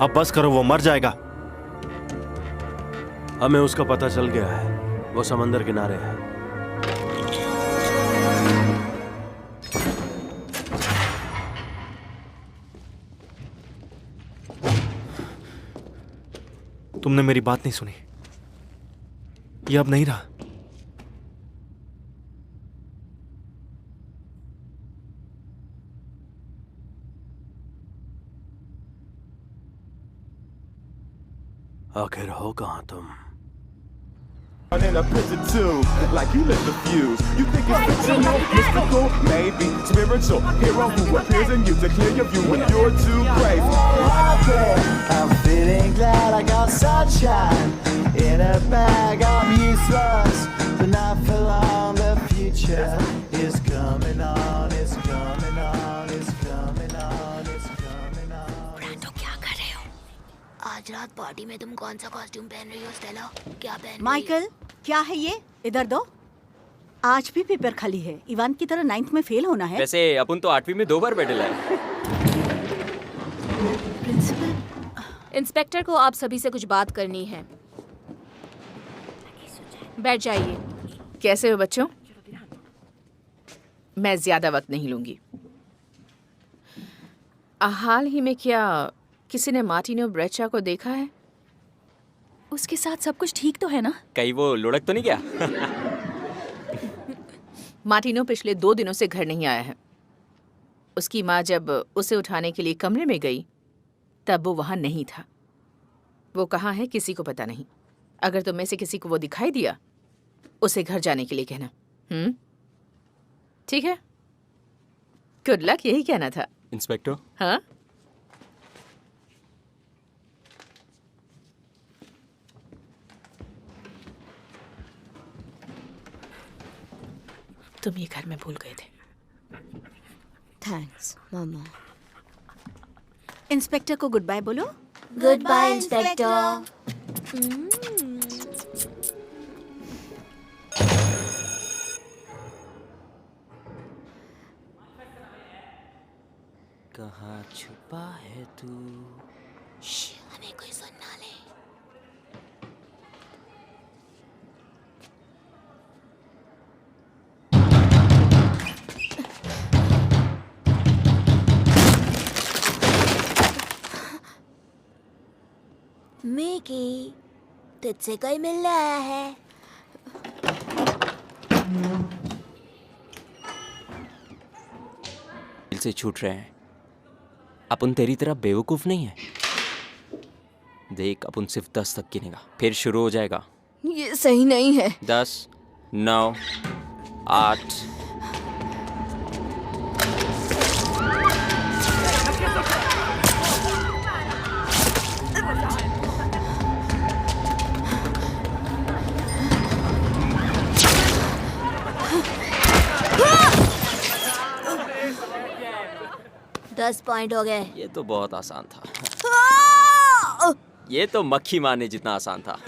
अब बस करो, वो मर जाएगा। हमें उसका पता चल गया है, वो समंदर किनारे है। तुमने मेरी बात नहीं सुनी। ये अब नहीं रहा। आखिर हो कहां तुम? In a prison too, like you lit the fuse. You think it's fictional, mystical, maybe spiritual. Hero who appears in you to clear your view when you're too crazy. I'm feeling glad I got sunshine in a bag. I'm useless, but not for long. The future is coming on, it's coming on, it's coming on, it's coming on. Brando, क्या कर रहे हो? आज रात party में तुम कौन सा कॉस्ट्यूम पहन रही हो स्टेला? क्या पहन रही हो? माइकल, क्या है ये? इधर दो। आज भी पेपर खाली है। इवान की तरह 9th में फेल होना है। वैसे अपन तो 8वीं में 2 बार बैठे लाए। प्रिंसिपल, इंस्पेक्टर को आप सभी से कुछ बात करनी है। बैठ जाइए। कैसे हो बच्चों? मैं ज्यादा वक्त नहीं लूंगी। हाल ही में क्या किसी ने मार्टिनो ब्रेचा को देखा है? उसके साथ सब कुछ ठीक तो है ना? कहीं वो लुढ़क तो नहीं गया? मार्टिनो पिछले 2 दिनों से घर नहीं आया है। उसकी माँ जब उसे उठाने के लिए कमरे में गई तब वो वहां नहीं था। वो कहाँ है किसी को पता नहीं। अगर तुम में से किसी को वो दिखाई दिया उसे घर जाने के लिए कहना। ठीक है? गुड लक, यही कहना था। इंस्पेक्टर? हाँ? तुम ये घर में भूल गए थे। थैंक्स मामा। इंस्पेक्टर को गुड बाय बोलो। Goodbye inspector. कहाँ छुपा है तू? हमें कोई सुन ना ले। मिकी, तुझसे कोई मिलने आया है। दिल से छूट रहे हैं। अपन तेरी तरह बेवकूफ नहीं है। देख, अपन सिर्फ 10 तक गिनेगा, फिर शुरू हो जाएगा। ये सही नहीं है। 10, 9, 8। दस पॉइंट हो गए। ये तो बहुत आसान था। ये तो मक्खी मारने जितना आसान था।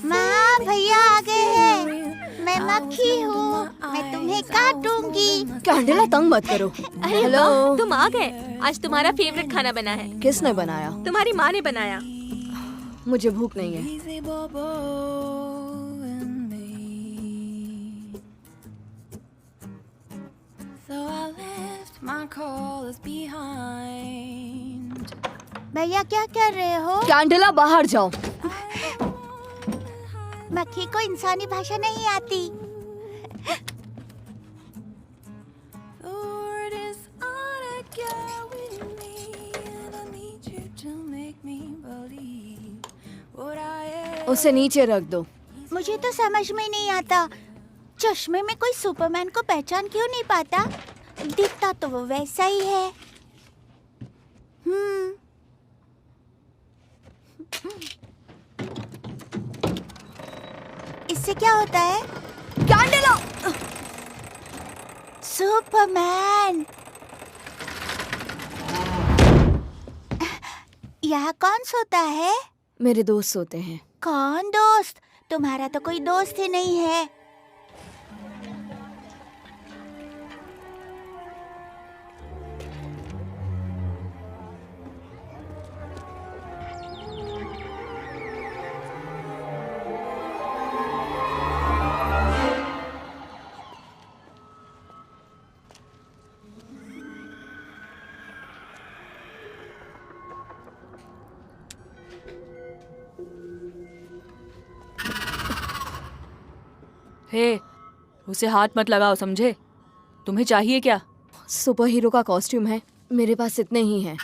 माँ, भैया आ गए हैं। मैं मक्खी हूँ, मैं तुम्हें काटूंगी। कैंडला, तंग मत करो। अरे हेलो, तुम आ गए। आज तुम्हारा फेवरेट खाना बना है। किसने बनाया? तुम्हारी माँ ने बनाया। मुझे भूख नहीं है। भैया क्या कर रहे हो? कैंडला, बाहर जाओ। मक्खी को इंसानी भाषा नहीं आती। उसे नीचे रख दो। मुझे तो समझ में नहीं आता, चश्मे में कोई सुपरमैन को पहचान क्यों नहीं पाता? दिखता तो वो वैसा ही है। इससे क्या होता है? कैंडला! सुपरमैन! यहाँ कौन सोता है? मेरे दोस्त सोते हैं। कौन दोस्त? तुम्हारा तो कोई दोस्त ही नहीं है। हे, उसे हाथ मत लगाओ, समझे? तुम्हें चाहिए क्या? सुपर हीरो का कॉस्ट्यूम है, मेरे पास इतने ही हैं।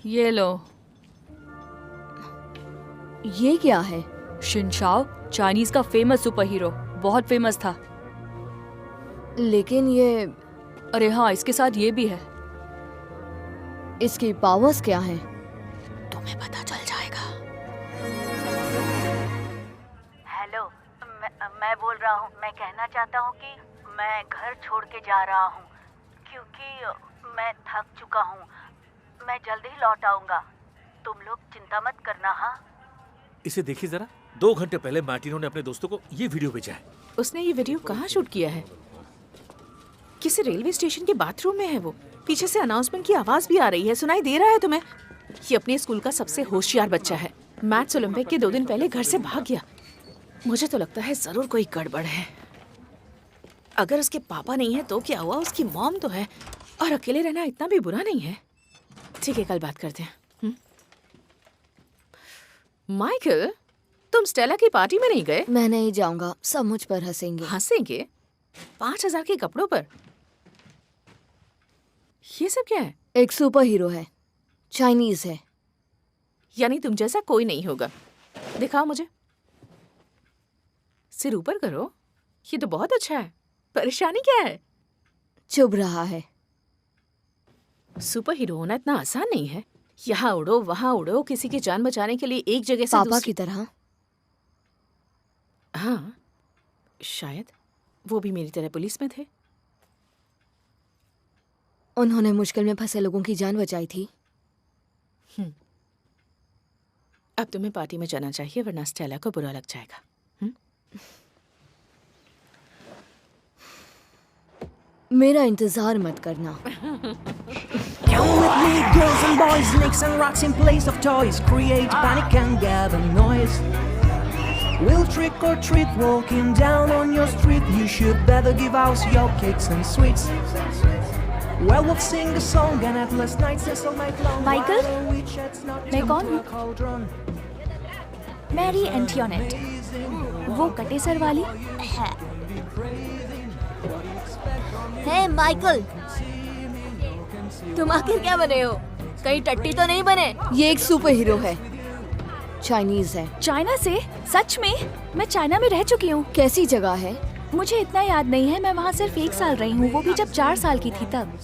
ये लो। ये क्या है? शिनशाओ, चाइनीज का फेमस सुपर हीरो, बहुत फेमस था। लेकिन ये, अरे हाँ, इसके साथ ये भी है। इसकी पावर्स क्या हैं? तुम्हें पता चल जाएगा। हेलो, मैं बोल रहा हूँ। मैं कहना चाहता हूँ कि मैं घर छोड़ के जा रहा हूँ क्योंकि मैं थक चुका हूँ। मैं जल्दी ही लौट आऊंगा। तुम लोग चिंता मत करना। हाँ, इसे देखिए जरा। 2 घंटे पहले मार्टिनो ने अपने दोस्तों को ये वीडियो भेजा है। उसने ये वीडियो कहाँ शूट किया है? किसी रेलवे स्टेशन के बाथरूम में है वो। पीछे से अनाउंसमेंट की आवाज भी आ रही है। सुनाई दे रहा है तुम्हें? ये अपने स्कूल का सबसे होशियार बच्चा है। मैथ्स ओलंपिक के 2 दिन पहले घर से भाग गया। मुझे तो लगता है जरूर कोई गड़बड़ है। अगर उसके पापा नहीं है तो क्या हुआ, उसकी मॉम तो है। और अकेले रहना इतना भी बुरा नहीं है। ठीक है, कल बात करते हैं। माइकल, तुम स्टेला की पार्टी में नहीं गए? मैं नहीं जाऊंगा, सब मुझ पर हंसेंगे। हंसेंगे? 5000 के कपड़ों पर? ये सब क्या है? एक सुपर हीरो है, चाइनीज है। यानी तुम जैसा कोई नहीं होगा। दिखाओ मुझे। सिर ऊपर करो। ये तो बहुत अच्छा है। परेशानी क्या है? चुभ रहा है। सुपर हीरो होना इतना आसान नहीं है। यहाँ उड़ो, वहाँ उड़ो, किसी की जान बचाने के लिए एक जगह से पापा की तरह। हाँ, शायद वो भी मेरी तरह पुलिस में थे। उन्होंने मुश्किल में फंसे लोगों की जान बचाई थी। अब तुम्हें पार्टी में जाना चाहिए, वरना स्टेला को बुरा लग जाएगा। मेरा इंतजार मत करना। Come with me, girls and boys, snakes and rocks in place of toys. Create panic and gather noise. We'll trick or treat, walking down on your street. You should better give out your cakes and sweets. Well, we'll sing a song and have last nights and all night long. Michael? While we chat, not मैं jump कौन to हूँ? a cauldron. Mary एंटियोनेट, वो कटे sir वाली। हे Michael, तुम आखिर क्या बने हो? कहीं टट्टी तो नहीं बने? ये एक सुपर हीरो है, चाइनीज है। चाइना से? सच में? मैं चाइना में रह चुकी हूँ। कैसी जगह है? मुझे इतना याद नहीं है। मैं वहाँ सिर्फ 1 साल रही हूँ, वो भी जब 4 साल की थी तब।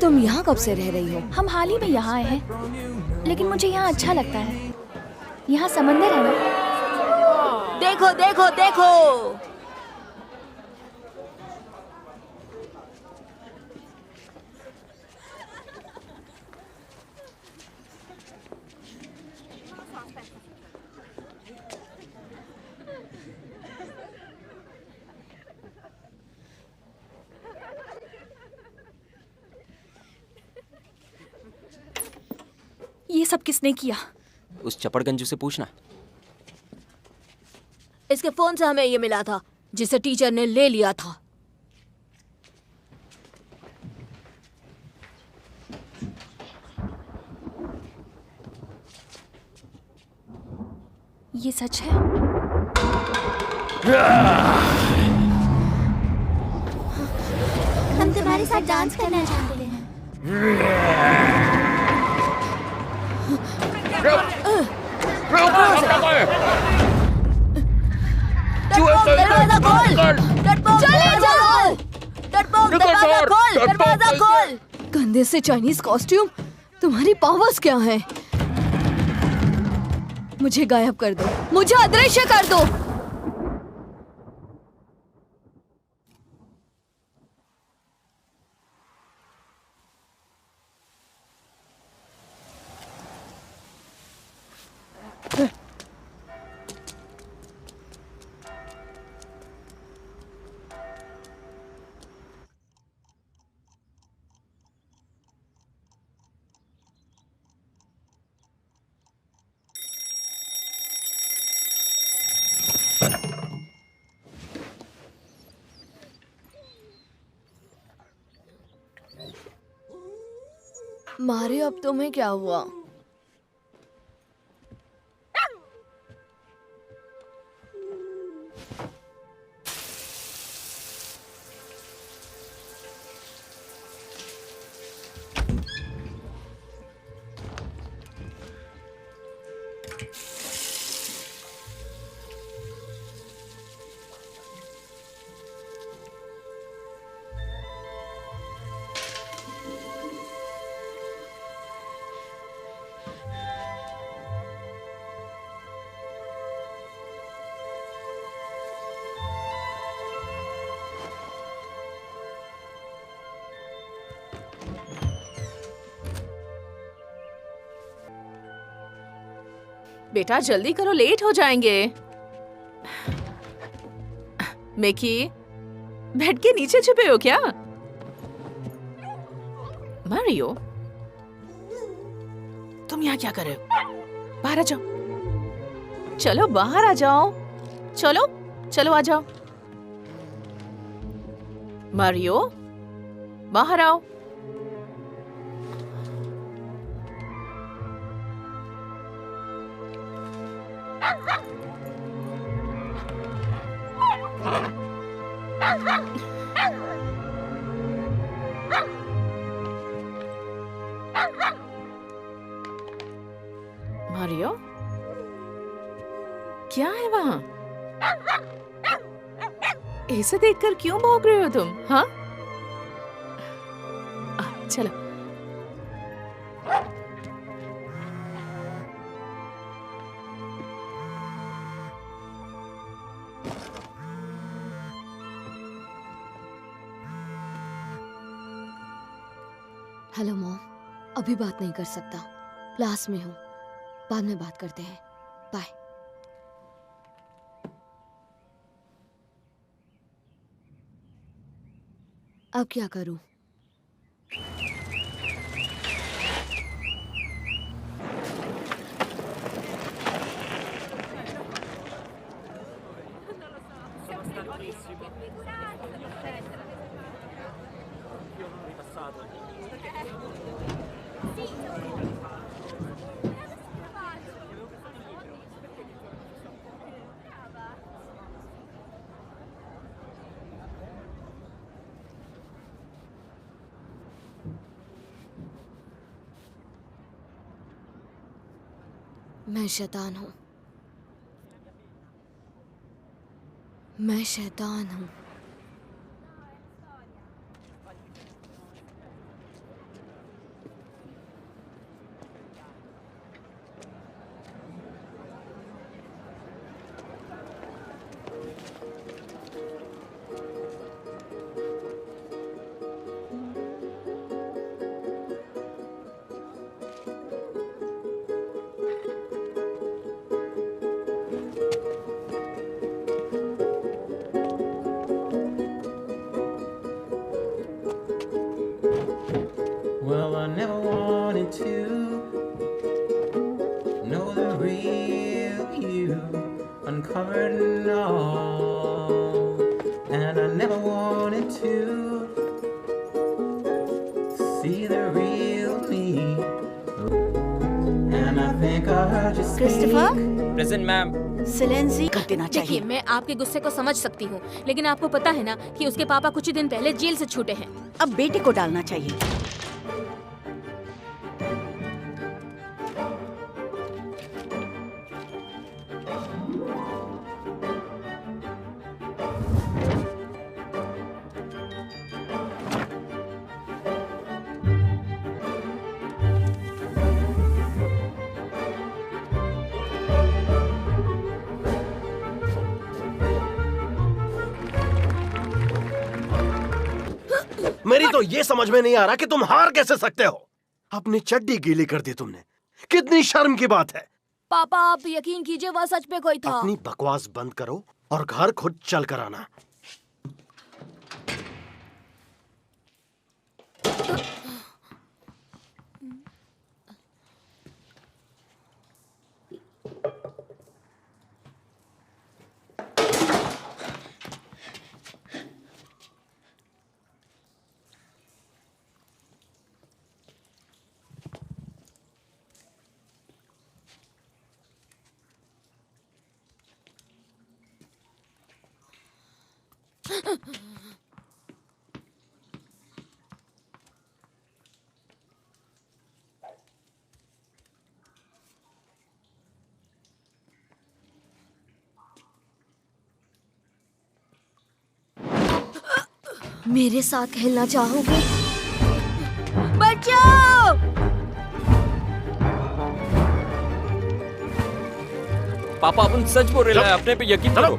तुम यहाँ कब से रह रही हो? हम हाल ही में यहाँ आए हैं, लेकिन मुझे यहाँ अच्छा लगता है। यहाँ समंदर है ना। देखो देखो देखो, ये सब किसने किया? उस चपड़गंजू से पूछना। इसके फोन से हमें ये मिला था, जिसे टीचर ने ले लिया था। ये सच है? हम तुम्हारे साथ डांस करना चाहते हैं। दरवाजा खोल! चले जाओ! दरवाजा खोल! दरवाजा खोल! गंदे से चाइनीज कॉस्ट्यूम, तुम्हारी पावर्स क्या है? मुझे गायब कर दो, मुझे अदृश्य कर दो। मारे, अब तुम्हें क्या हुआ? बेटा जल्दी करो, लेट हो जाएंगे। मिकी, बेड के नीचे छुपे हो क्या? मारियो, तुम यहाँ क्या कर रहे हो? बाहर आ जाओ। चलो बाहर आ जाओ। चलो चलो आ जाओ। मारियो, बाहर आओ। मारियो, क्या है वहां? ऐसे देखकर क्यों भाग रहे हो तुम? हाँ, चलो। हेलो मॉम, अभी बात नहीं कर सकता, क्लास में हूँ, बाद में बात करते हैं, बाय। अब क्या करूं? मैं शैतान हूँ, मैं शैतान हूँ। Well, I never wanted to know the real you, uncovered and all. And I never wanted to see the real me. And I think I heard you speak. Christopher, present ma'am. सिलेंसी कर देना देखिए, चाहिए। मैं आपके गुस्से को समझ सकती हूँ, लेकिन आपको पता है ना कि उसके पापा कुछ ही दिन पहले जेल से छूटे हैं। अब बेटे को डालना चाहिए। तो ये समझ में नहीं आ रहा कि तुम हार कैसे सकते हो। अपनी चड्डी गीली कर दी तुमने, कितनी शर्म की बात है। पापा आप यकीन कीजिए वह सच में कोई था। अपनी बकवास बंद करो और घर खुद चल कर आना। मेरे साथ खेलना चाहोगे? बचाओ! पापा अपन सच बोल रहे हैं, अपने पे यकीन करो।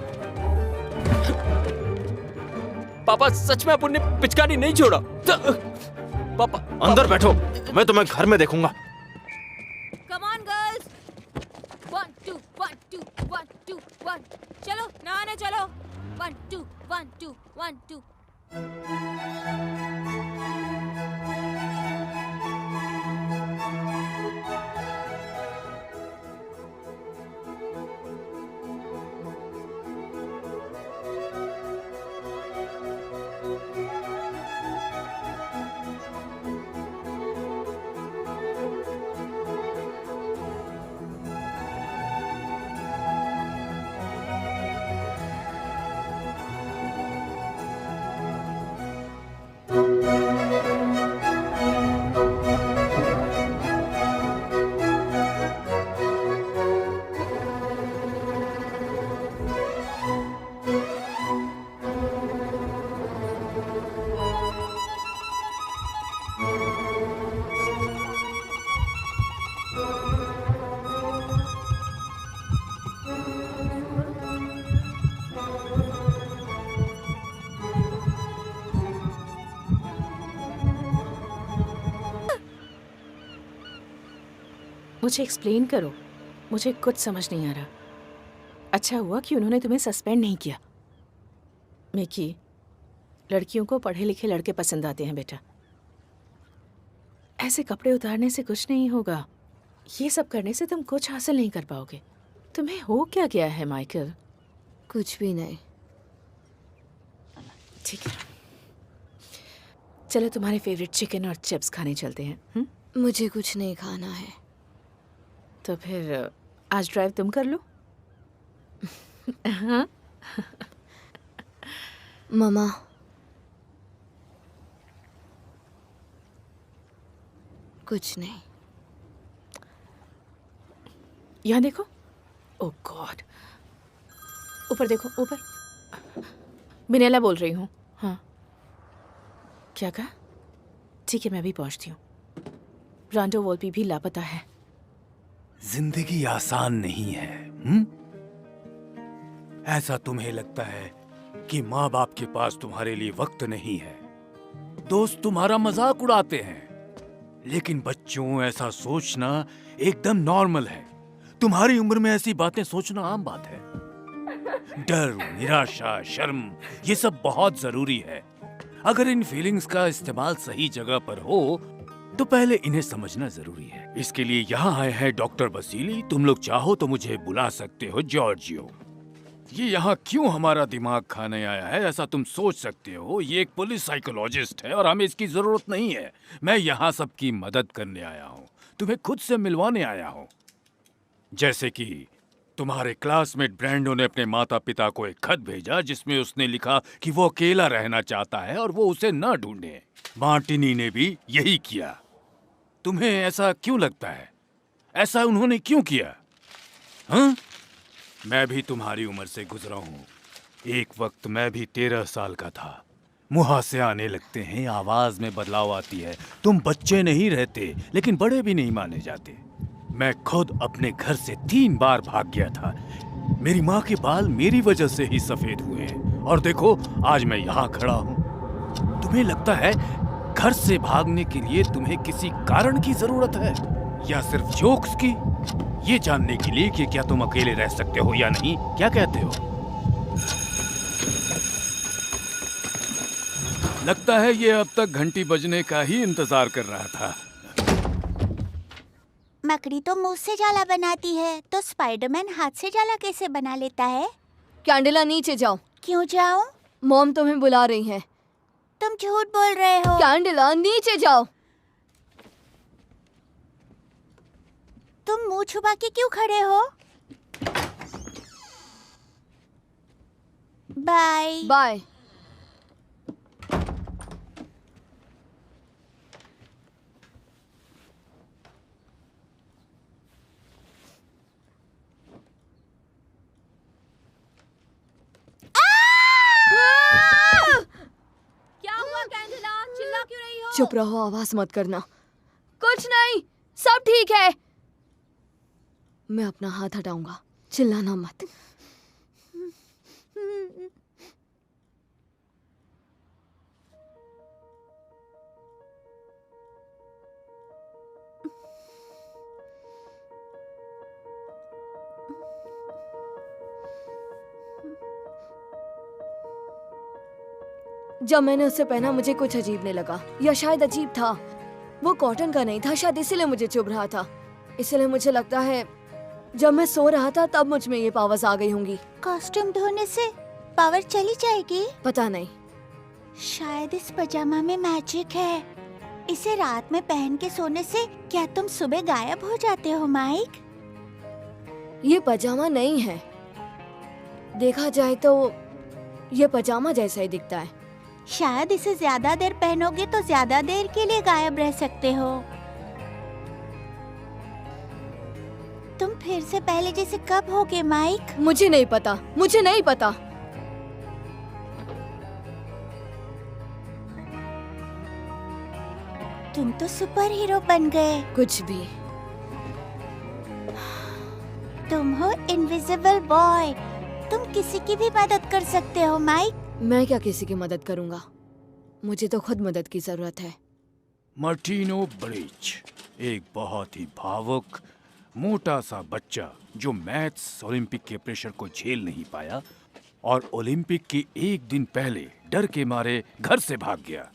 पापा सच में अपन ने पिचकारी नहीं छोड़ा। पापा अंदर बैठो, मैं तुम्हें घर में देखूंगा। कम ऑन गर्ल्स, 1 2 1 2 1 2 1 चलो नहाने चलो। 1 2 1 2 1 2 मुझे एक्सप्लेन करो, मुझे कुछ समझ नहीं आ रहा। अच्छा हुआ कि उन्होंने तुम्हें सस्पेंड नहीं किया। मिकी, लड़कियों को पढ़े लिखे लड़के पसंद आते हैं बेटा। ऐसे कपड़े उतारने से कुछ नहीं होगा। ये सब करने से तुम कुछ हासिल नहीं कर पाओगे। तुम्हें हो क्या गया है माइकल? कुछ भी नहीं। ठीक है, चलो तुम्हारे फेवरेट चिकन और चिप्स खाने चलते हैं। मुझे कुछ नहीं खाना है। तो फिर आज ड्राइव तुम कर लो। हाँ? मामा, कुछ नहीं। यहाँ देखो। ओह गॉड, ऊपर देखो, ऊपर। मिनेला बोल रही हूँ। हाँ, क्या कहा? ठीक है, मैं भी पहुँचती हूँ। ब्रांडो वोल्पी भी लापता है। जिंदगी आसान नहीं है। ऐसा तुम्हें लगता है कि माँ बाप के पास तुम्हारे लिए वक्त नहीं है, दोस्त तुम्हारा मजाक उड़ाते हैं, लेकिन बच्चों ऐसा सोचना एकदम नॉर्मल है। तुम्हारी उम्र में ऐसी बातें सोचना आम बात है। डर, निराशा, शर्म, ये सब बहुत जरूरी है। अगर इन फीलिंग्स का इस्तेमाल सही जगह पर हो तो पहले इन्हें समझना जरूरी है। इसके लिए यहाँ आए हैं डॉक्टर बसीली। तुम लोग चाहो तो मुझे बुला सकते हो जॉर्जियो। ये यहाँ क्यों हमारा दिमाग खाने आया है ऐसा तुम सोच सकते हो। ये एक पुलिस साइकोलॉजिस्ट है और हमें इसकी जरूरत नहीं है। मैं यहाँ सबकी मदद करने आया हूँ, तुम्हें खुद से मिलवाने आया हूँ। जैसे कि तुम्हारे क्लासमेट ब्रैंडो ने अपने माता पिता को एक खत भेजा जिसमें उसने लिखा कि वो अकेला रहना चाहता है और वो उसे न ढूंढे। मार्टिनी ने भी यही किया। तुम्हें ऐसा क्यों लगता है? ऐसा उन्होंने क्यों किया? हाँ? मैं भी तुम्हारी उम्र से गुजरा हूँ। एक वक्त मैं भी 13 साल का था। मुहासे आने लगते हैं, आवाज में बदलाव आती है। तुम बच्चे नहीं रहते, लेकिन बड़े भी नहीं माने जाते। मैं खुद अपने घर से 3 बार भाग गया था। मेरी माँ के बाल मेरी वजह से ही सफेद हुए हैं और देखो आज मैं यहाँ खड़ा हूँ। तुम्हें लगता है घर से भागने के लिए तुम्हें किसी कारण की जरूरत है या सिर्फ जोक्स की? ये जानने के लिए कि क्या तुम अकेले रह सकते हो या नहीं, क्या कहते हो? लगता है ये अब तक घंटी बजने का ही इंतजार कर रहा था। मकड़ी तो मुंह से जाला बनाती है, तो स्पाइडरमैन हाथ से जाला कैसे बना लेता है? कैंडिला नीचे जाओ। क्यों जाऊं? मॉम तुम्हें बुला रही हैं। तुम झूठ बोल रहे हो। कैंडिला नीचे जाओ। तुम मुंह छुपा के क्यों खड़े हो? Bye bye. क्या हुआ कैंडिला? चिल्ला क्यों रही हो? चुप रहो, आवाज मत करना। कुछ नहीं, सब ठीक है। मैं अपना हाथ हटाऊंगा, चिल्लाना मत। जब मैंने उसे पहना मुझे कुछ अजीब नहीं लगा, या शायद अजीब था। वो कॉटन का नहीं था, शायद इसीलिए मुझे चुभ रहा था। इसलिए मुझे लगता है जब मैं सो रहा था तब मुझ में ये पावर्स आ गई होंगी। कॉस्ट्यूम धोने से पावर चली जाएगी? पता नहीं, शायद इस पजामा में मैजिक है। इसे रात में पहन के सोने से क्या तुम सुबह गायब हो जाते हो माइक? ये पजामा नहीं है। देखा जाए तो ये पजामा जैसा ही दिखता है। शायद इसे ज्यादा देर पहनोगे तो ज्यादा देर के लिए गायब रह सकते हो। तुम फिर से पहले जैसे कब होगे माइक? मुझे नहीं पता, मुझे नहीं पता। तुम तो सुपर हीरो बन गए। कुछ भी। तुम हो इनविजिबल बॉय। तुम किसी की भी मदद कर सकते हो माइक। मैं क्या किसी की मदद करूंगा? मुझे तो खुद मदद की जरूरत है। मार्टिनो ब्रिज एक बहुत ही भावुक मोटा सा बच्चा जो मैथ्स ओलंपिक के प्रेशर को झेल नहीं पाया और ओलंपिक के एक दिन पहले डर के मारे घर से भाग गया।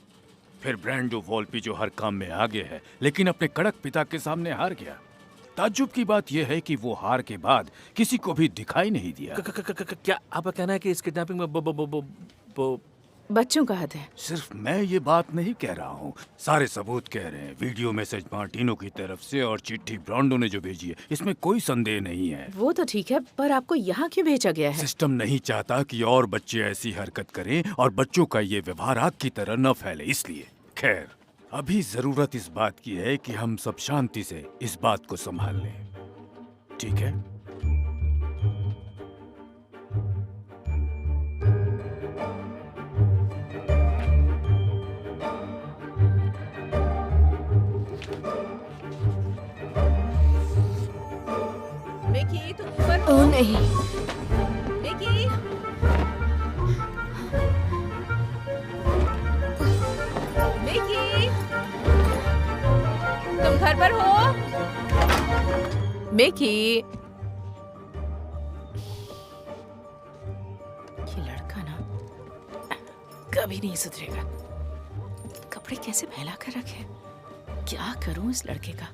फिर ब्रांडो वॉल्पी जो हर काम में आगे है लेकिन अपने कड़क पिता के सामने हार गया। ताज्जुब की बात यह है कि वो हार के बाद किसी को भी दिखाई नहीं दिया। क्या आपका कहना है कि इस किडनैपिंग में बच्चों का हाथ है? सिर्फ मैं ये बात नहीं कह रहा हूँ, सारे सबूत कह रहे हैं। वीडियो मैसेज मार्टिनो की तरफ से और चिट्ठी ब्रांडो ने जो भेजी है, इसमें कोई संदेह नहीं है। वो तो ठीक है, पर आपको यहाँ क्यों भेजा गया है? सिस्टम नहीं चाहता कि और बच्चे ऐसी हरकत करें और बच्चों का ये व्यवहार आग की तरह न फैले, इसलिए। खैर, अभी जरूरत इस बात की है कि हम सब शांति से इस बात को संभाल लें, ठीक है? मिकी, तुम ऊपर हो? ओ नहीं। मिकी, मिकी, तुम घर पर हो? मिकी, ये लड़का ना कभी नहीं सुधरेगा। कपड़े कैसे फैला कर रखे? क्या करूं इस लड़के का?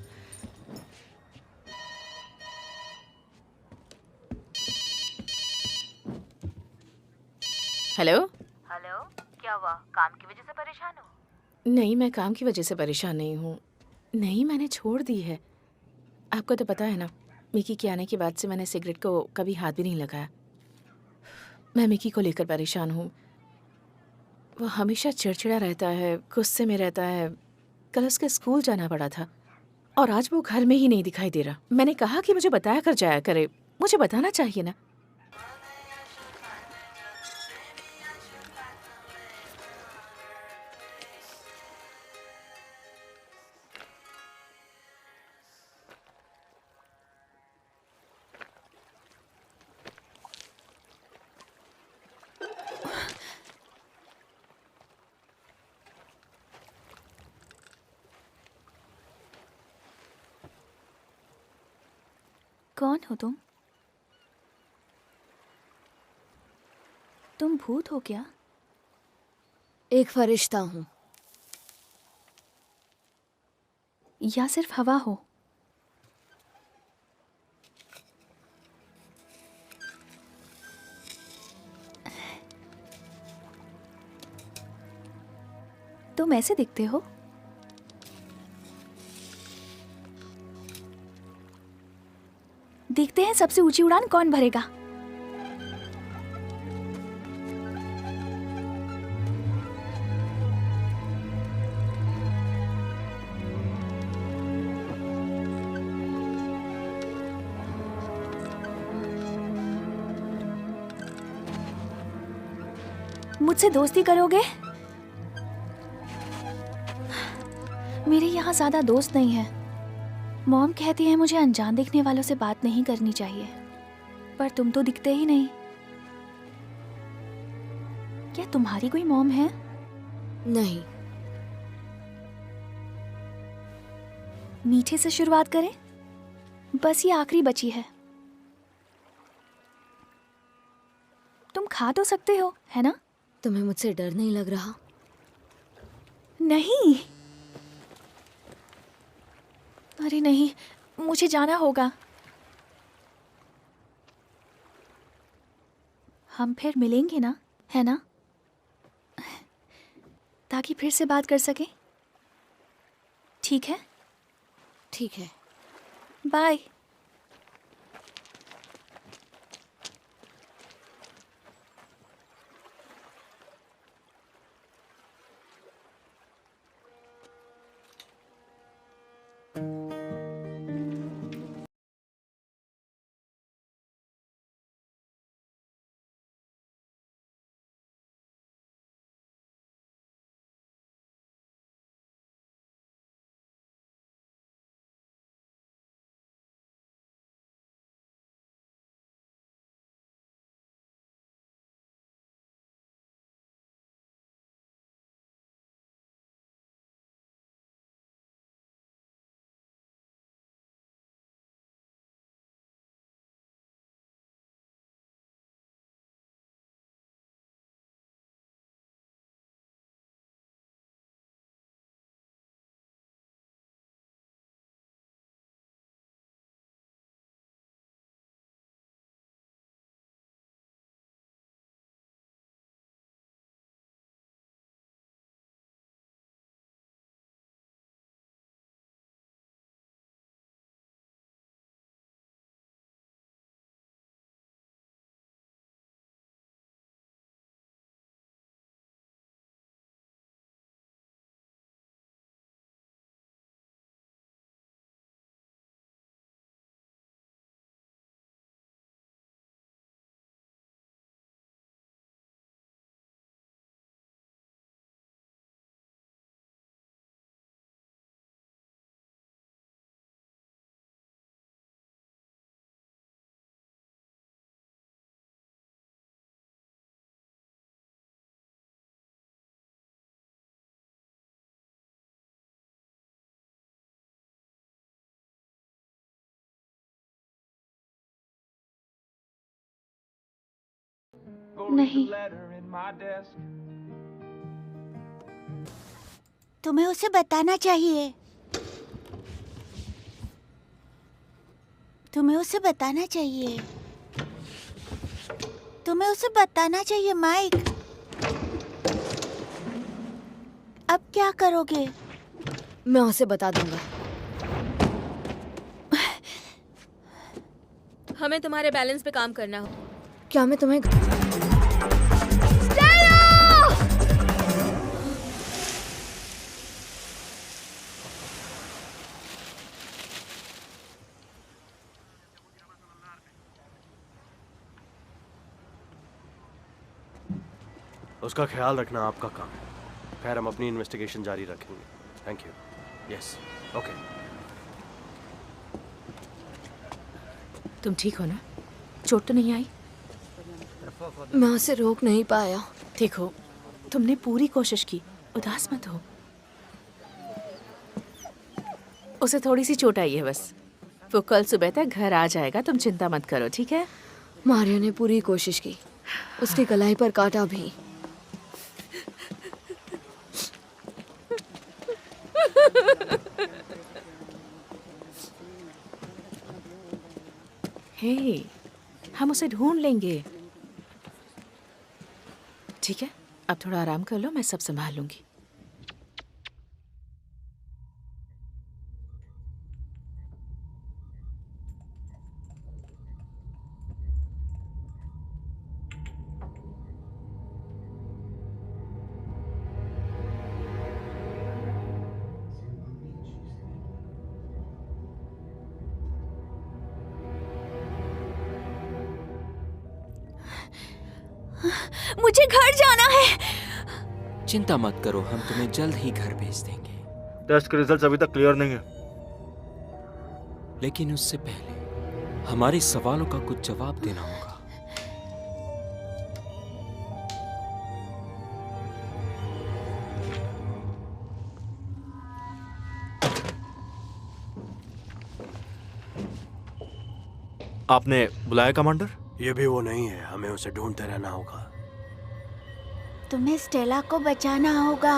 हेलो? हेलो, क्या हुआ? काम की वजह से परेशान हो? नहीं, मैं काम की वजह से परेशान नहीं हूँ। नहीं, मैंने छोड़ दी है। आपको तो पता है ना, मिकी के आने के बाद से मैंने सिगरेट को कभी हाथ भी नहीं लगाया। मैं मिकी को लेकर परेशान हूँ। वो हमेशा चिड़चिड़ा रहता है, गुस्से में रहता है। कल उसके स्कूल जाना पड़ा था और आज वो घर में ही नहीं दिखाई दे रहा। मैंने कहा कि मुझे बताया कर जाया करे, मुझे बताना चाहिए ना। कौन हो तुम? तुम भूत हो क्या? एक फरिश्ता हूँ। या सिर्फ हवा हो? तुम ऐसे दिखते हो। देखते हैं सबसे ऊंची उड़ान कौन भरेगा। मुझसे दोस्ती करोगे? मेरे यहाँ ज्यादा दोस्त नहीं है। मॉम कहती है मुझे अनजान दिखने वालों से बात नहीं करनी चाहिए, पर तुम तो दिखते ही नहीं। क्या तुम्हारी कोई मॉम है? नहीं। मीठे से शुरुआत करें, बस ये आखिरी बची है। तुम खा तो सकते हो, है ना? तुम्हें मुझसे डर नहीं लग रहा? नहीं। अरे नहीं, मुझे जाना होगा। हम फिर मिलेंगे ना, है ना? ताकि फिर से बात कर सके। ठीक है? ठीक है। बाय। नहीं। तुम्हें उसे बताना चाहिए। तुम्हें उसे बताना चाहिए। तुम्हें उसे बताना चाहिए माइक। अब क्या करोगे? मैं उसे बता दूंगा। हमें तुम्हारे बैलेंस पे काम करना हो। क्या मैं तुम्हें उसका ख्याल रखना आपका काम है। खैर, हम अपनी इन्वेस्टिगेशन जारी रखेंगे। Thank you. Yes, okay. तुम ठीक हो ना? चोट तो नहीं आई? मैं उसे रोक नहीं पाया। ठीक हो? तुमने पूरी कोशिश की, उदास मत हो। उसे थोड़ी सी चोट आई है बस, वो कल सुबह तक घर आ जाएगा, तुम चिंता मत करो, ठीक है? मारियो ने पूरी कोशिश की, उसकी कलाई पर काटा भी। हे, हम उसे ढूंढ लेंगे। ठीक है, अब थोड़ा आराम कर लो, मैं सब संभाल लूंगी। मुझे घर जाना है। चिंता मत करो, हम तुम्हें जल्द ही घर भेज देंगे। टेस्ट के रिजल्ट्स अभी तक क्लियर नहीं है। लेकिन उससे पहले हमारे सवालों का कुछ जवाब देना होगा। आपने बुलाया कमांडर? ये भी वो नहीं है, हमें उसे ढूंढते रहना होगा। तुम्हें स्टेला को बचाना होगा।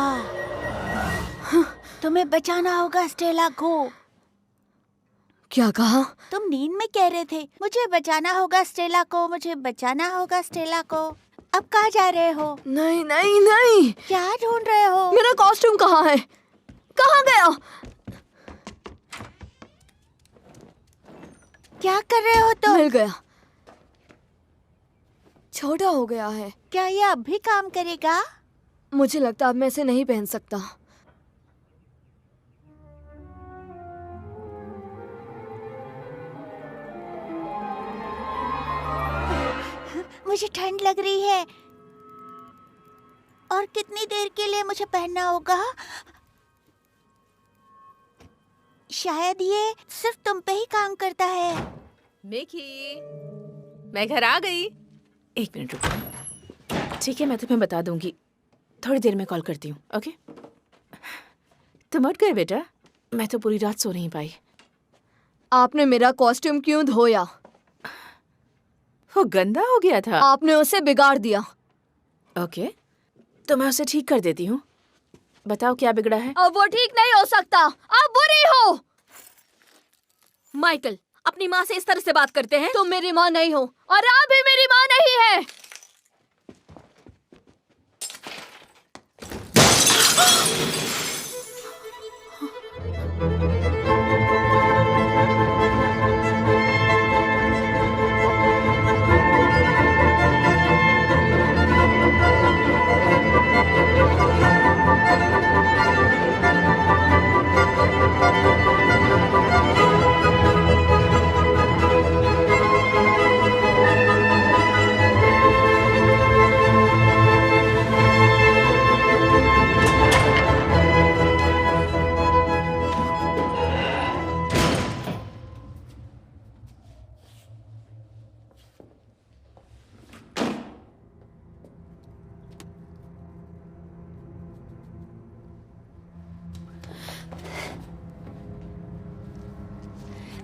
तुम्हें बचाना होगा स्टेला को। क्या कहा? तुम नींद में कह रहे थे मुझे बचाना होगा स्टेला को, मुझे बचाना होगा स्टेला को। अब कहाँ जा रहे हो? नहीं नहीं नहीं। क्या ढूंढ रहे हो? मेरा कॉस्ट्यूम कहाँ है? कहाँ गया? क्या कर रहे हो तुम? मिल गया। छोटा हो गया है। क्या ये अब भी काम करेगा? मुझे लगता अब मैं इसे नहीं पहन सकता। मुझे ठंड लग रही है। और कितनी देर के लिए मुझे पहनना होगा? शायद ये सिर्फ तुम पे ही काम करता है। मिकी, मैं घर आ गई। 1 मिनट रुको। ठीक है, मैं तुम्हें बता दूंगी। थोड़ी देर में कॉल करती हूँ, ओके? तुम उठ गए बेटा? मैं तो पूरी रात सो नहीं पाई। आपने मेरा कॉस्ट्यूम क्यों धोया? वो गंदा हो गया था। आपने उसे बिगाड़ दिया। ओके, तो मैं उसे ठीक कर देती हूँ। बताओ क्या बिगड़ा है? अब वो ठीक नहीं हो सकता। आप बुरी हो। माइकल, अपनी माँ से इस तरह से बात करते हैं? तुम मेरी माँ नहीं हो और आप भी मेरी माँ नहीं है।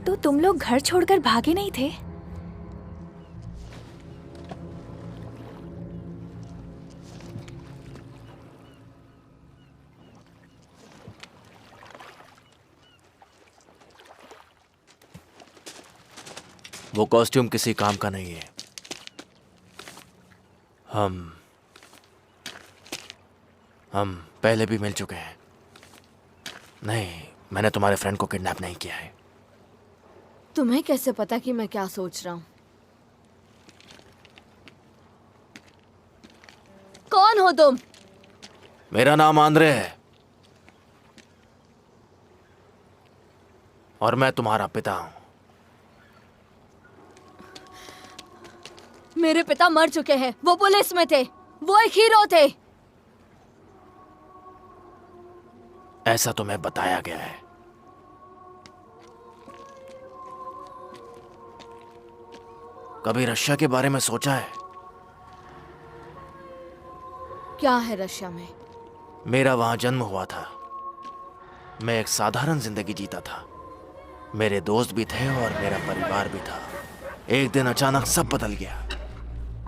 तो तुम लोग घर छोड़कर भागे नहीं थे? वो कॉस्ट्यूम किसी काम का नहीं है। हम पहले भी मिल चुके हैं। नहीं, मैंने तुम्हारे फ्रेंड को किडनैप नहीं किया है। तुम्हें कैसे पता कि मैं क्या सोच रहा हूँ? कौन हो तुम? मेरा नाम आंद्रे है और मैं तुम्हारा पिता हूं। मेरे पिता मर चुके हैं। वो पुलिस में थे। वो एक हीरो थे। ऐसा तुम्हें बताया गया है। कभी रशिया के बारे में सोचा है? क्या है रशिया में? मेरा वहां जन्म हुआ था। मैं एक साधारण जिंदगी जीता था। मेरे दोस्त भी थे और मेरा परिवार भी था। एक दिन अचानक सब बदल गया।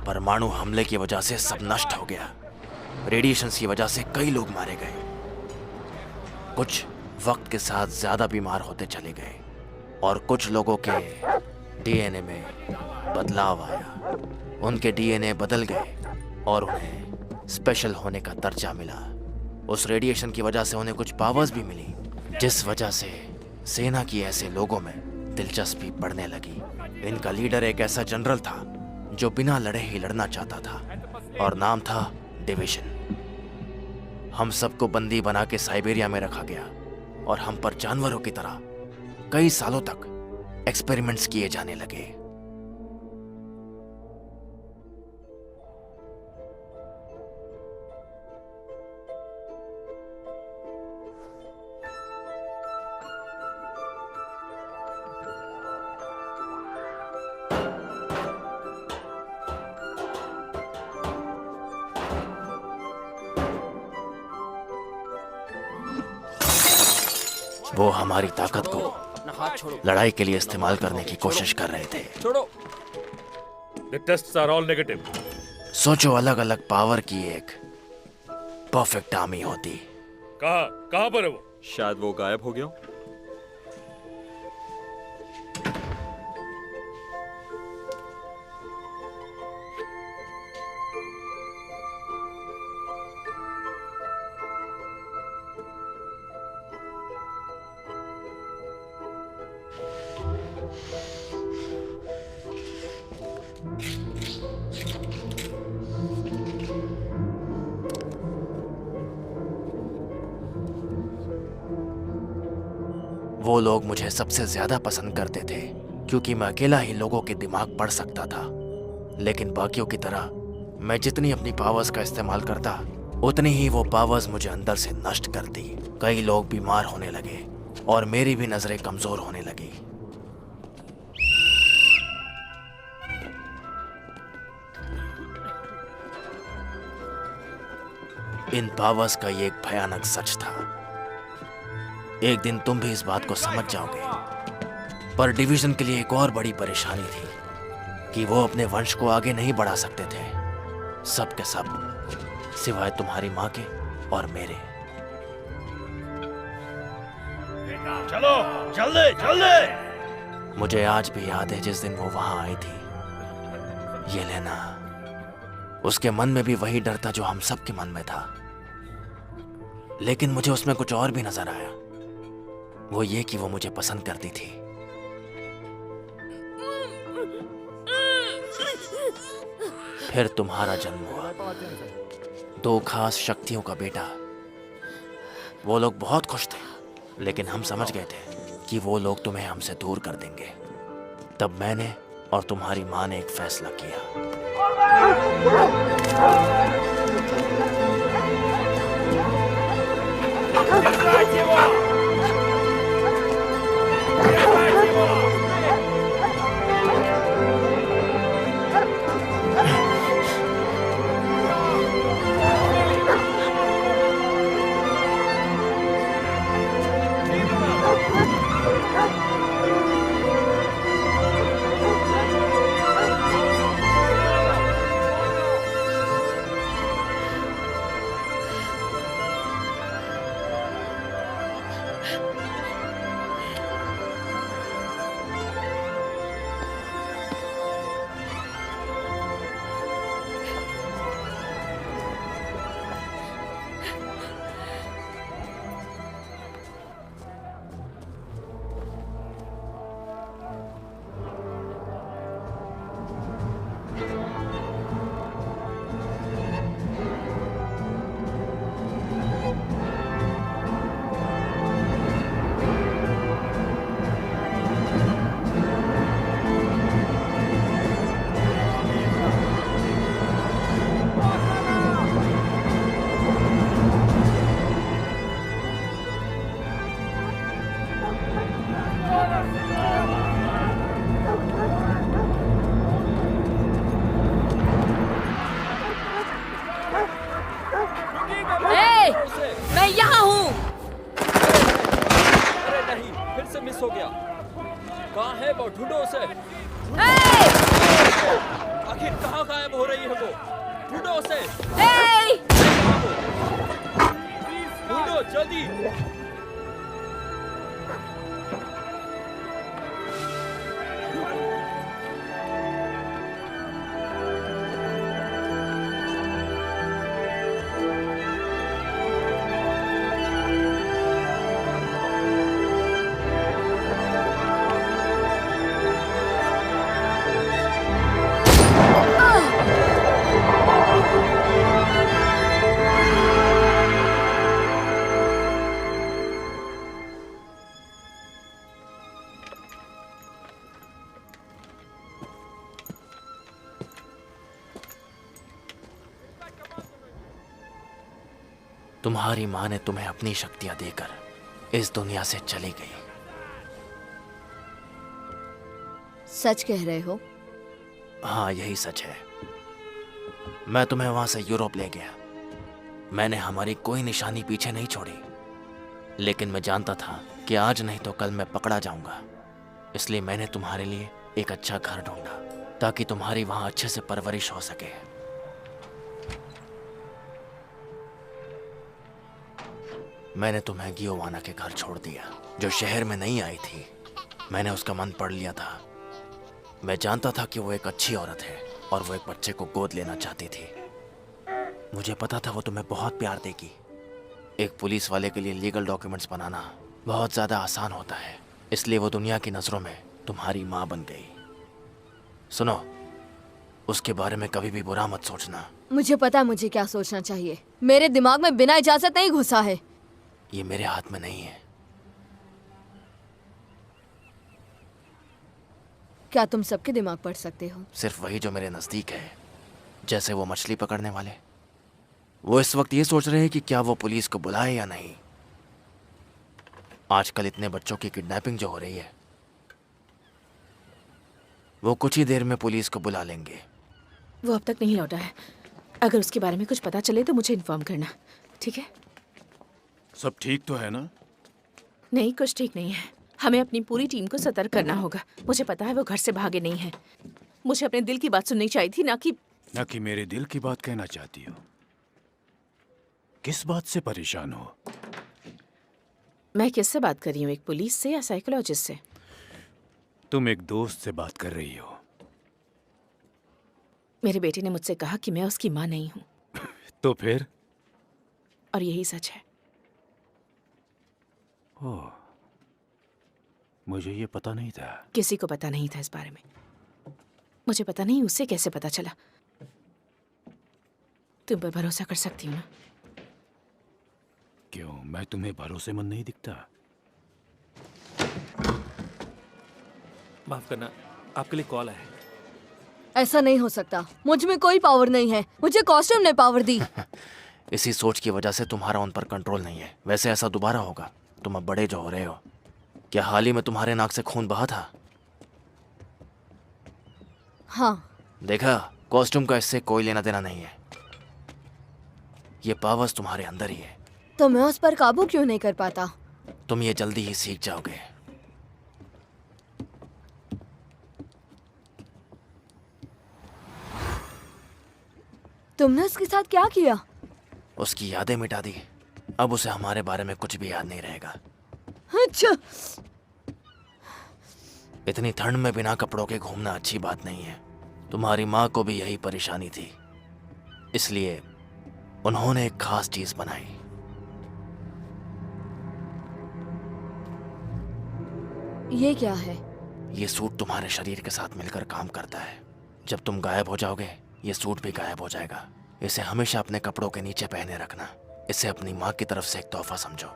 परमाणु हमले की वजह से सब नष्ट हो गया। रेडिएशंस की वजह से कई लोग मारे गए। कुछ वक्त के साथ ज्यादा बीमार होते चले गए और कुछ लोगों के डीएनए में बदलाव आया। उनके डीएनए बदल गए और उन्हें स्पेशल होने का दर्जा मिला। उस रेडिएशन की वजह से उन्हें कुछ पावर्स भी मिली, जिस वजह से सेना की ऐसे लोगों में दिलचस्पी बढ़ने लगी। इनका लीडर एक ऐसा जनरल था जो बिना लड़े ही लड़ना चाहता था और नाम था डिवीजन। हम सबको बंदी बना के साइबेरिया में रखा गया और हम पर जानवरों की तरह कई सालों तक एक्सपेरिमेंट्स किए जाने लगे। वो हमारी ताकत को लड़ाई के लिए इस्तेमाल करने की कोशिश कर रहे थे। छोड़ो। The tests are all negative. सोचो, अलग अलग पावर की एक परफेक्ट आर्मी होती। कहाँ पर है वो? शायद वो गायब हो गया। वो लोग मुझे सबसे ज्यादा पसंद करते थे क्योंकि मैं अकेला ही लोगों के दिमाग पढ़ सकता था। लेकिन बाकियों की तरह मैं जितनी अपनी पावर्स का इस्तेमाल करता, उतनी ही वो पावर्स मुझे अंदर से नष्ट करती। कई लोग बीमार होने लगे और मेरी भी नजरें कमजोर होने लगी। इन पावर्स का ये एक भयानक सच था। एक दिन तुम भी इस बात को समझ जाओगे। पर डिवीजन के लिए एक और बड़ी परेशानी थी कि वो अपने वंश को आगे नहीं बढ़ा सकते थे, सब के सब सिवाय तुम्हारी माँ के और मेरे। चलो जल्दी जल्दी। मुझे आज भी याद है जिस दिन वो वहां आई थी, ये लेना। उसके मन में भी वही डर था जो हम सब के मन में था, लेकिन मुझे उसमें कुछ और भी नजर आया। वो ये कि वो मुझे पसंद करती थी। फिर तुम्हारा जन्म हुआ, दो खास शक्तियों का बेटा। वो लोग बहुत खुश थे, लेकिन हम समझ गए थे कि वो लोग तुम्हें हमसे दूर कर देंगे। तब मैंने और तुम्हारी माँ ने एक फैसला किया। तुम्हारी माँ ने तुम्हें अपनी शक्तियां देकर इस दुनिया से चली गई। सच कह रहे हो? हाँ, यही सच है। मैं तुम्हें वहां से यूरोप ले गया। मैंने हमारी कोई निशानी पीछे नहीं छोड़ी, लेकिन मैं जानता था कि आज नहीं तो कल मैं पकड़ा जाऊंगा। इसलिए मैंने तुम्हारे लिए एक अच्छा घर ढूंढा ताकि तुम्हारी वहां अच्छे से परवरिश हो सके। मैंने तुम्हें गियोवाना के घर छोड़ दिया, जो शहर में नहीं आई थी। मैंने उसका मन पढ़ लिया था। मैं जानता था कि वो एक अच्छी औरत है और वो एक बच्चे को गोद लेना चाहती थी। मुझे पता था वो तुम्हें बहुत प्यार देगी। एक पुलिस वाले के लिए लीगल डॉक्यूमेंट्स बनाना बहुत ज़्यादा आसान होता है, इसलिए वो दुनिया की नज़रों में तुम्हारी माँ बन गई। सुनो, उसके बारे में कभी भी बुरा मत सोचना। मुझे पता है मुझे क्या सोचना चाहिए। मेरे दिमाग में बिना इजाजत नहीं घुसा है। ये मेरे हाथ में नहीं है। क्या तुम सबके दिमाग पढ़ सकते हो? सिर्फ वही जो मेरे नज़दीक है, जैसे वो मछली पकड़ने वाले। वो इस वक्त ये सोच रहे हैं कि क्या वो पुलिस को बुलाए या नहीं। आजकल इतने बच्चों की किडनैपिंग जो हो रही है, वो कुछ ही देर में पुलिस को बुला लेंगे। वो अब तक नहीं लौटा है। अगर उसके बारे में कुछ पता चले तो मुझे इन्फॉर्म करना, ठीक है? सब ठीक तो है ना? नहीं, कुछ ठीक नहीं है। हमें अपनी पूरी टीम को सतर्क करना होगा। मुझे पता है वो घर से भागे नहीं है। मुझे अपने दिल की बात सुननी चाहिए थी, ना कि मेरे दिल की बात कहना चाहती हो। किस बात से परेशान हो? मैं किससे बात कर रही हूँ, एक पुलिस से या साइकोलॉजिस्ट से? तुम एक दोस्त से बात कर रही हो। मेरे बेटे ने मुझसे कहा कि मैं उसकी माँ नहीं हूँ। तो फिर? और यही सच है। ओह, मुझे ये पता नहीं था। किसी को पता नहीं था इस बारे में। मुझे पता नहीं उससे कैसे पता चला। तुम पर भरोसा कर सकती हूँ ना? क्यों, मैं तुम्हें भरोसेमंद नहीं दिखता? माफ करना, आपके लिए कॉल है। ऐसा नहीं हो सकता। मुझ में कोई पावर नहीं है। मुझे कॉस्ट्यूम ने पावर दी। इसी सोच की वजह से तुम्हारा उन पर कंट्रोल नहीं है। वैसे ऐसा दोबारा होगा। तुम अब बड़े जो हो रहे हो। क्या हाल ही में तुम्हारे नाक से खून बहा था? हाँ। देखा, कॉस्ट्यूम का इससे कोई लेना देना नहीं है। ये पावर्स तुम्हारे अंदर ही है। तो मैं उस पर काबू क्यों नहीं कर पाता? तुम ये जल्दी ही सीख जाओगे। तुमने उसके साथ क्या किया? उसकी यादें मिटा दी। अब उसे हमारे बारे में कुछ भी याद नहीं रहेगा। अच्छा। इतनी ठंड में बिना कपड़ों के घूमना अच्छी बात नहीं है। तुम्हारी माँ को भी यही परेशानी थी, इसलिए उन्होंने एक खास चीज बनाई। ये क्या है? ये सूट तुम्हारे शरीर के साथ मिलकर काम करता है। जब तुम गायब हो जाओगे, ये सूट भी गायब हो जाएगा। इसे हमेशा अपने कपड़ों के नीचे पहने रखना। इसे अपनी माँ की तरफ से एक तोहफा समझो।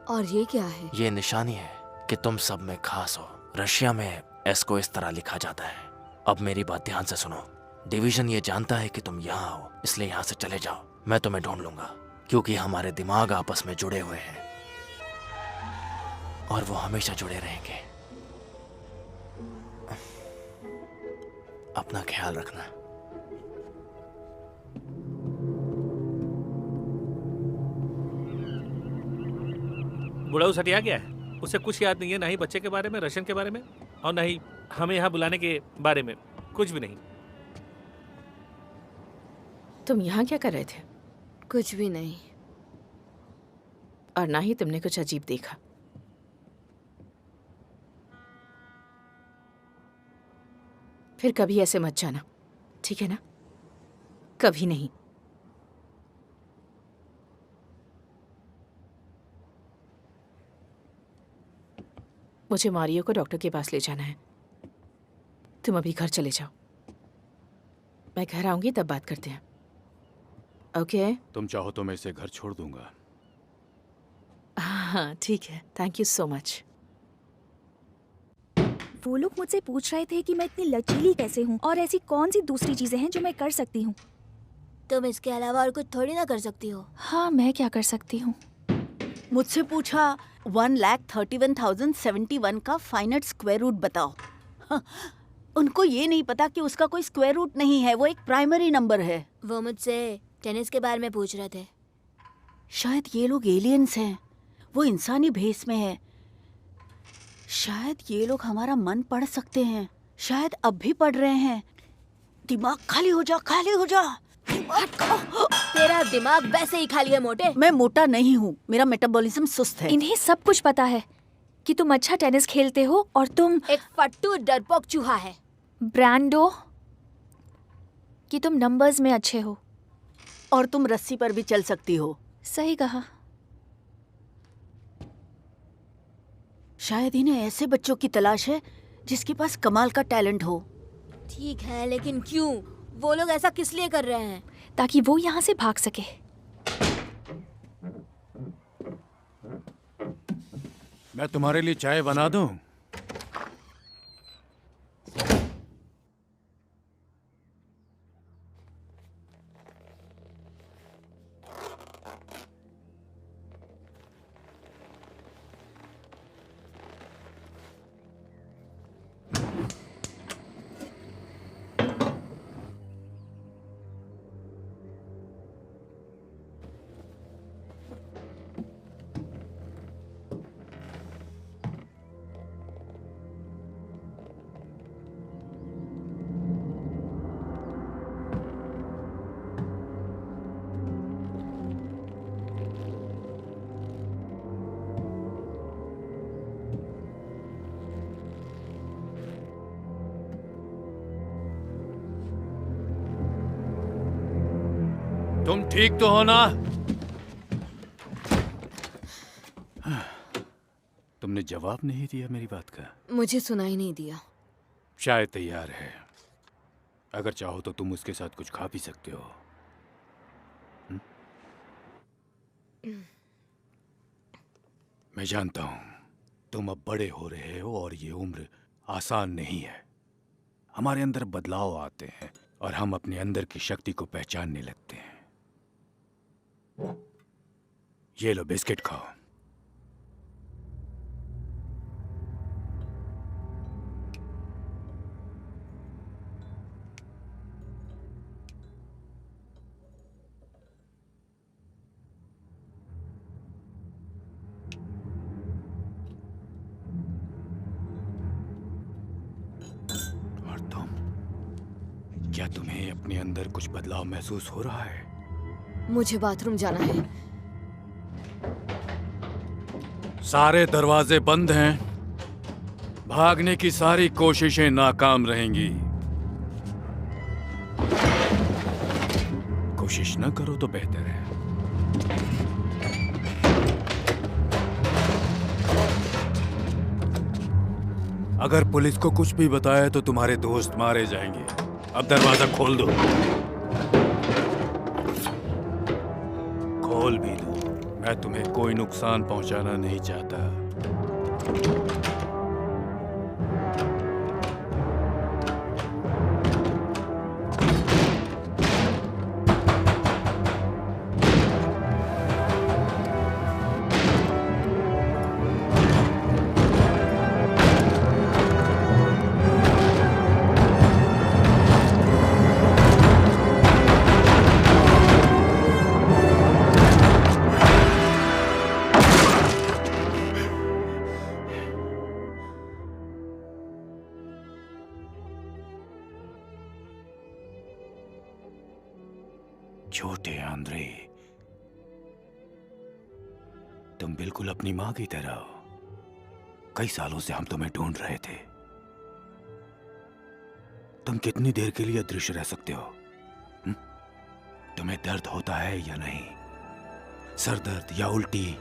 और ये क्या है? ये निशानी है कि तुम सब में खास हो। रशिया में एस को इस तरह लिखा जाता है। अब मेरी बात ध्यान से सुनो। डिवीजन ये जानता है कि तुम यहाँ हो, इसलिए यहाँ से चले जाओ। मैं तुम्हें ढूंढ लूंगा, क्योंकि हमारे दिमाग आपस में जुड़े हुए हैं और वो हमेशा जुड़े रहेंगे। अपना ख्याल रखना। बुढ़ाऊ सटिया गया है। उसे कुछ याद नहीं है, ना ही बच्चे के बारे में, रशियन के बारे में, और ना ही हमें यहाँ बुलाने के बारे में। कुछ भी नहीं। तुम यहाँ क्या कर रहे थे? कुछ भी नहीं। और ना ही तुमने कुछ अजीब देखा। फिर कभी ऐसे मत जाना, ठीक है ना? कभी नहीं। मुझे मारियो को डॉक्टर के पास ले जाना है। तुम अभी घर चले जाओ। मैं घर आऊंगी तब बात करते हैं, ओके? तुम चाहो तो मैं इसे घर छोड़ दूंगा। हाँ ठीक है, थैंक यू सो मच। वो लोग मुझसे पूछ रहे थे कि मैं इतनी लचीली कैसे हूँ और ऐसी कौन सी दूसरी चीजें हैं जो मैं कर सकती हूँ। तुम इसके अलावा और कुछ थोड़ी ना कर सकती हो। हाँ, मैं क्या कर सकती हूँ? मुझसे पूछा 1,31,071 का फाइनाइट स्क्वायर रूट बताओ। हाँ, उनको ये नहीं पता कि उसका कोई स्क्वायर रूट नहीं है, वो एक प्राइमरी नंबर है। वो मुझसे टेनिस के बारे में पूछ रहे थे। शायद ये लोग एलियंस हैं, वो इंसानी भेस में है। शायद ये लोग हमारा मन पढ़ सकते हैं, शायद अब भी पढ़ रहे हैं। दिमाग खाली हो जा, खाली हो जा। तेरा दिमाग वैसे ही खाली है मोटे। मैं मोटा नहीं हूँ, मेरा मेटाबॉलिज्म सुस्त है। इन्हें सब कुछ पता है कि तुम अच्छा टेनिस खेलते हो और तुम एक फट्टू डरपोक चूहा है। ब्रांडो, कि तुम नंबर्स में अच्छे हो और तुम रस्सी पर भी चल सकती हो। सही कहा। शायद इन्हें ऐसे बच्चों की तलाश है जिसके पास कमाल का टैलेंट हो। ठीक है, लेकिन क्यों? वो लोग ऐसा किस लिए कर रहे हैं? ताकि वो यहाँ से भाग सके। मैं तुम्हारे लिए चाय बना दूं? तुम ठीक तो हो ना? तुमने जवाब नहीं दिया मेरी बात का। मुझे सुनाई नहीं दिया। चाय तैयार है, अगर चाहो तो तुम उसके साथ कुछ खा भी सकते हो। मैं जानता हूं तुम अब बड़े हो रहे हो और ये उम्र आसान नहीं है। हमारे अंदर बदलाव आते हैं और हम अपने अंदर की शक्ति को पहचानने लगते हैं। ये लो बिस्किट खाओ। और तुम, क्या तुम्हें अपने अंदर कुछ बदलाव महसूस हो रहा है? मुझे बाथरूम जाना है। सारे दरवाजे बंद हैं। भागने की सारी कोशिशें नाकाम रहेंगी। कोशिश न करो तो बेहतर है। अगर पुलिस को कुछ भी बताया तो तुम्हारे दोस्त मारे जाएंगे। अब दरवाजा खोल दो। खोल भी दो। मैं तुम्हें कोई नुकसान पहुंचाना नहीं चाहता। छोटे आंद्रे, तुम बिल्कुल अपनी माँ की तरह हो। कई सालों से हम तुम्हें ढूंढ रहे थे। तुम कितनी देर के लिए अदृश्य रह सकते हो? तुम्हें दर्द होता है या नहीं? सर दर्द या उल्टी?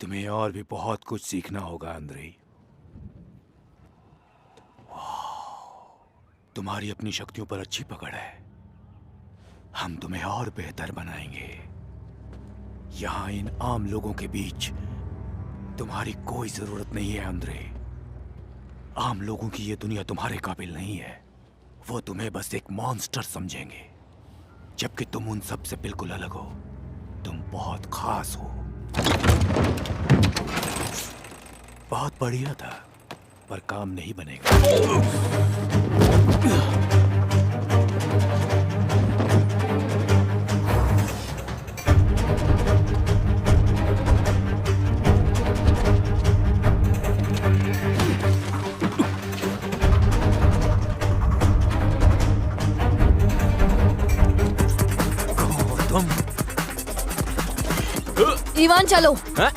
तुम्हें और भी बहुत कुछ सीखना होगा अंद्रे। तुम्हारी अपनी शक्तियों पर अच्छी पकड़ है। हम तुम्हें और बेहतर बनाएंगे। यहाँ इन आम लोगों के बीच तुम्हारी कोई जरूरत नहीं है अंद्रे। आम लोगों की ये दुनिया तुम्हारे काबिल नहीं है। वो तुम्हें बस एक मॉन्स्टर समझेंगे, जबकि तुम उन सब से बिल्कुल अलग हो। तुम बहुत खास हो। बहुत बढ़िया था, पर काम नहीं बनेगा। इवान चलो। हाँ?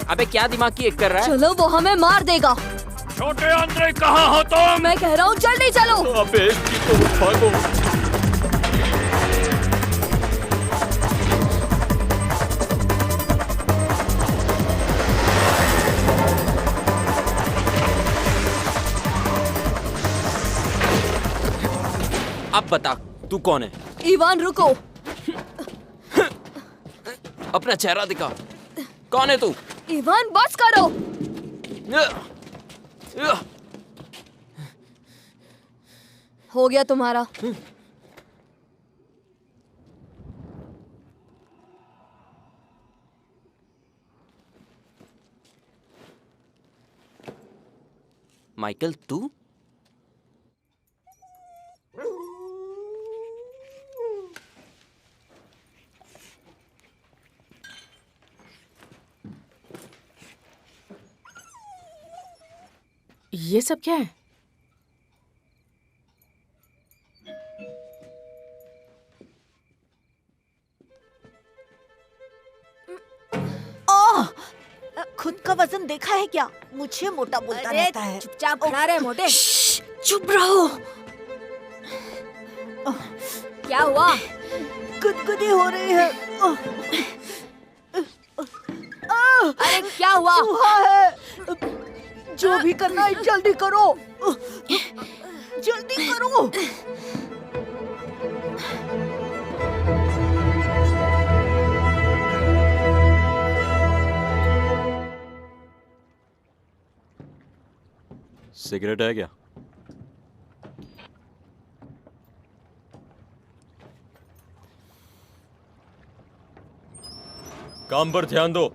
अबे क्या दिमाग की एक कर रहा है? चलो, वो हमें मार देगा। छोटे अंद्रे कहाँ हो तुम? मैं कह रहा हूँ जल्दी चलो। अबे तो भागो। अब बता तू कौन है? इवान रुको। अपना चेहरा दिखा। कौन है तू? इवान बस करो। हो गया तुम्हारा। माइकल तू? ये सब क्या है? ओह, खुद का वजन देखा है क्या? मुझे मोटा बोलता रहता है। चुपचाप खड़ा रहे मोटे। चुप रहो। क्या हुआ? गुदगुदी हो रही है। अरे क्या हुआ? चूहा है। जो भी करना है जल्दी करो। जल्दी करो। सिगरेट है क्या? काम पर ध्यान दो।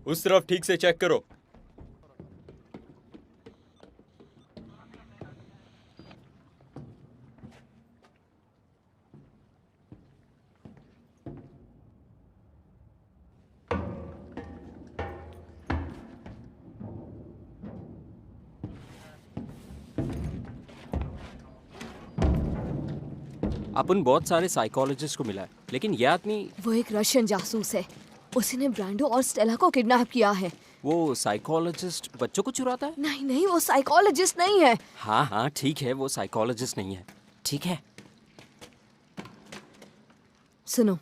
उस तरफ ठीक से चेक करो। अपन बहुत सारे साइकोलॉजिस्ट को मिला है, लेकिन ये आदमी वो एक रशियन जासूस है। उसने ब्रांडो और स्टेला को किडनैप किया है। वो साइकोलॉजिस्ट बच्चों को चुराता है? नहीं नहीं, वो साइकोलॉजिस्ट नहीं है। हाँ हाँ ठीक है, वो साइकोलॉजिस्ट नहीं है। ठीक है। सुनो,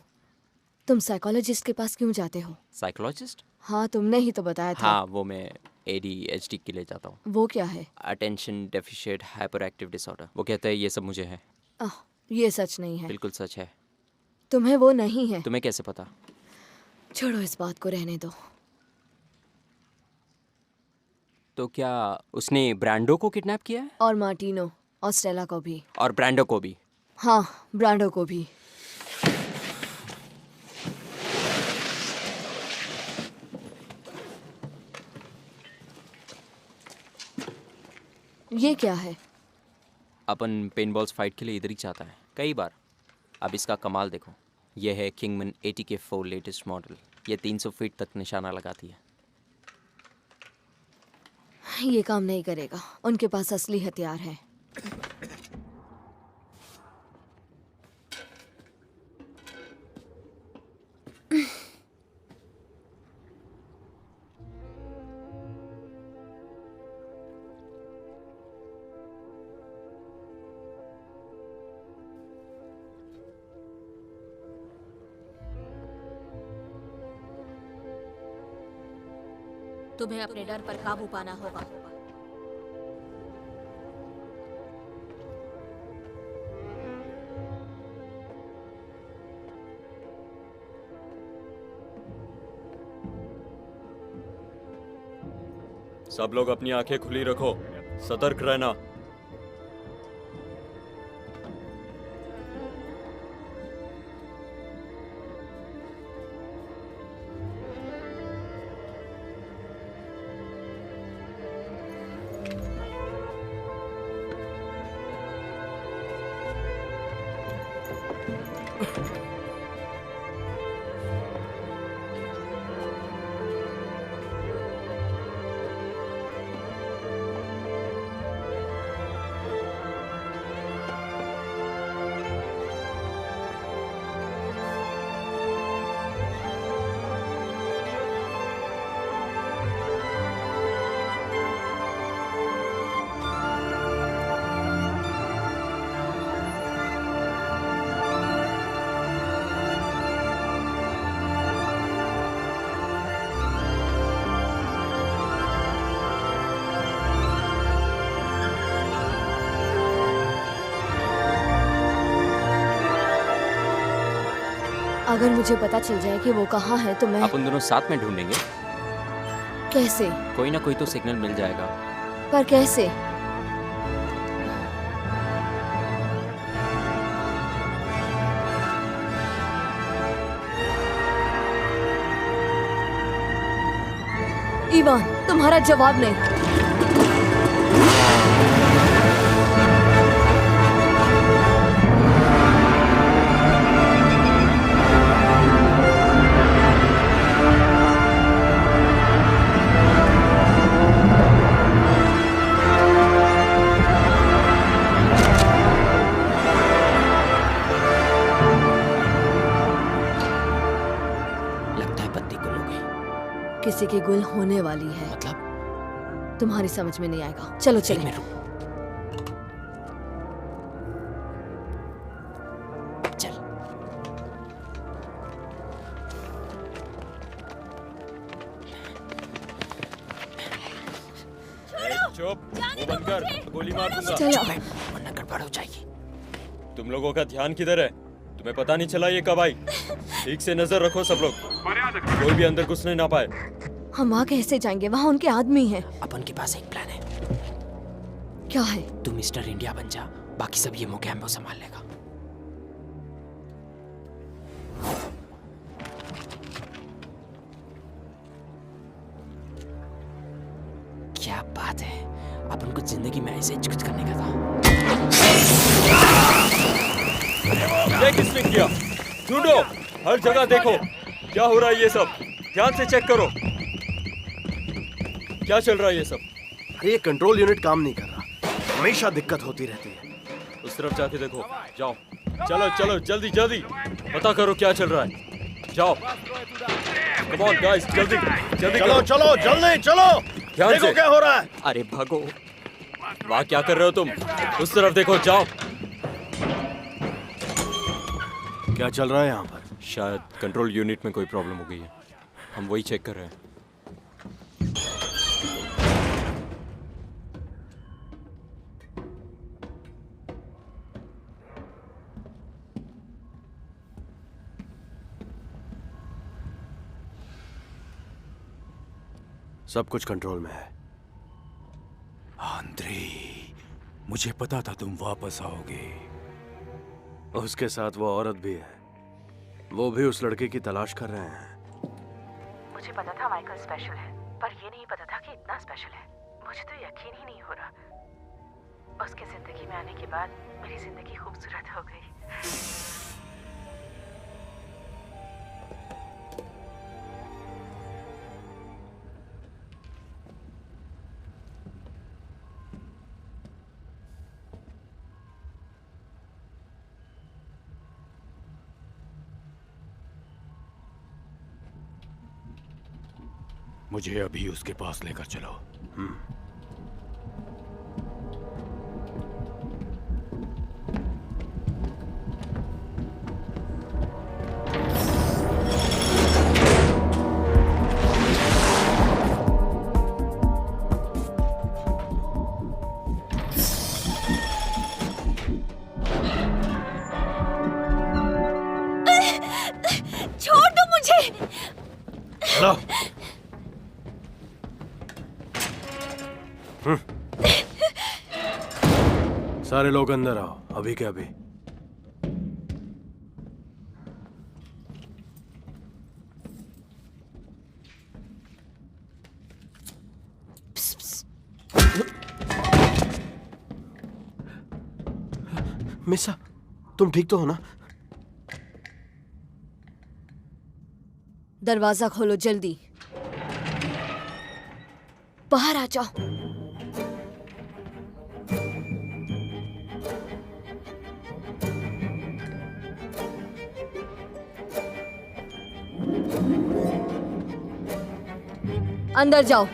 तुम साइकोलॉजिस्ट के पास क्यों जाते हो? साइकोलॉजिस्ट? हाँ, तुमने ही तो बताया था। हाँ, वो मैं ADHD के लिए जाता हूँ। वो क्या है? Attention deficit hyper active disorder. वो कहते हैं ये सब मुझे है। ये सच नहीं है। बिल्कुल सच है। तुम्हें वो नहीं है। तुम्हें कैसे पता? छोड़ो, इस बात को रहने दो। तो क्या उसने ब्रांडो को किडनैप किया है? और मार्टिनो और स्टेला को भी। और ब्रांडो को भी? हाँ, ब्रांडो को भी। ये क्या है? अपन पेनबॉल्स फाइट के लिए इधर ही चाहता है कई बार। अब इसका कमाल देखो। यह है किंगमैन ATK4 लेटेस्ट मॉडल। ये 300 फीट तक निशाना लगाती है। ये काम नहीं करेगा। उनके पास असली हथियार है। तुम्हें अपने डर पर काबू पाना होगा। सब लोग अपनी आंखें खुली रखो, सतर्क रहना। अगर मुझे पता चल जाए कि वो कहाँ है तो मैं अपन दोनों साथ में ढूंढेंगे। कैसे? कोई ना कोई तो सिग्नल मिल जाएगा। पर कैसे? इवान, तुम्हारा जवाब नहीं। किसी की गुल होने वाली है। मतलब? तुम्हारी समझ में नहीं आएगा। चलो चलो। चल। चुप, वो बंद कर, गोली मार दूंगा। चलो। वरना गड़बड़ हो जाएगी। तुम लोगों का ध्यान किधर है? तुम्हें पता नहीं चला ये कब आई? ठीक से नजर रखो सब लोग, कोई भी अंदर घुसने ना पाए। हम वहाँ कैसे जाएंगे? वहाँ उनके आदमी हैं। अपन के पास एक प्लान है। क्या है? तू मिस्टर इंडिया बन जा, बाकी सब ये मोगैम्बो संभाल लेगा। क्या बात है, अपन को जिंदगी में ऐसे कुछ करने का था। ये किसने किया? ढूंढो, हर जगह देखो क्या हो रहा है। ये सब ध्यान से चेक करो, क्या चल रहा है ये सब। ये कंट्रोल यूनिट काम नहीं कर रहा, हमेशा दिक्कत होती रहती है। उस तरफ जाके देखो, जाओ। चलो चलो जल्दी जल्दी पता करो क्या चल रहा है। जाओ, कम ऑन गाइस, जल्दी जल्दी चलो करो। चलो जल्दी चलो, ध्यान देखो से। क्या हो रहा है। अरे भागो, वहाँ क्या कर रहे हो तुम? उस तरफ देखो, जाओ। क्या चल रहा है यहाँ पर? शायद कंट्रोल यूनिट में कोई प्रॉब्लम हो गई है, हम वही चेक कर रहे हैं। सब कुछ कंट्रोल में है। आंद्रे, मुझे पता था तुम वापस आओगे। उसके साथ वो औरत भी है, वो भी उस लड़के की तलाश कर रहे हैं। मुझे पता था माइकल स्पेशल है, पर ये नहीं पता था कि इतना स्पेशल है। मुझे तो यकीन ही नहीं हो रहा। उसके जिंदगी में आने के बाद मेरी जिंदगी खूबसूरत हो गई। मुझे अभी उसके पास लेकर चलो। सारे लोग अंदर आओ, अभी के अभी। मिसा, तुम ठीक तो हो ना? दरवाजा खोलो जल्दी। बाहर आ जाओ। अंदर जाओ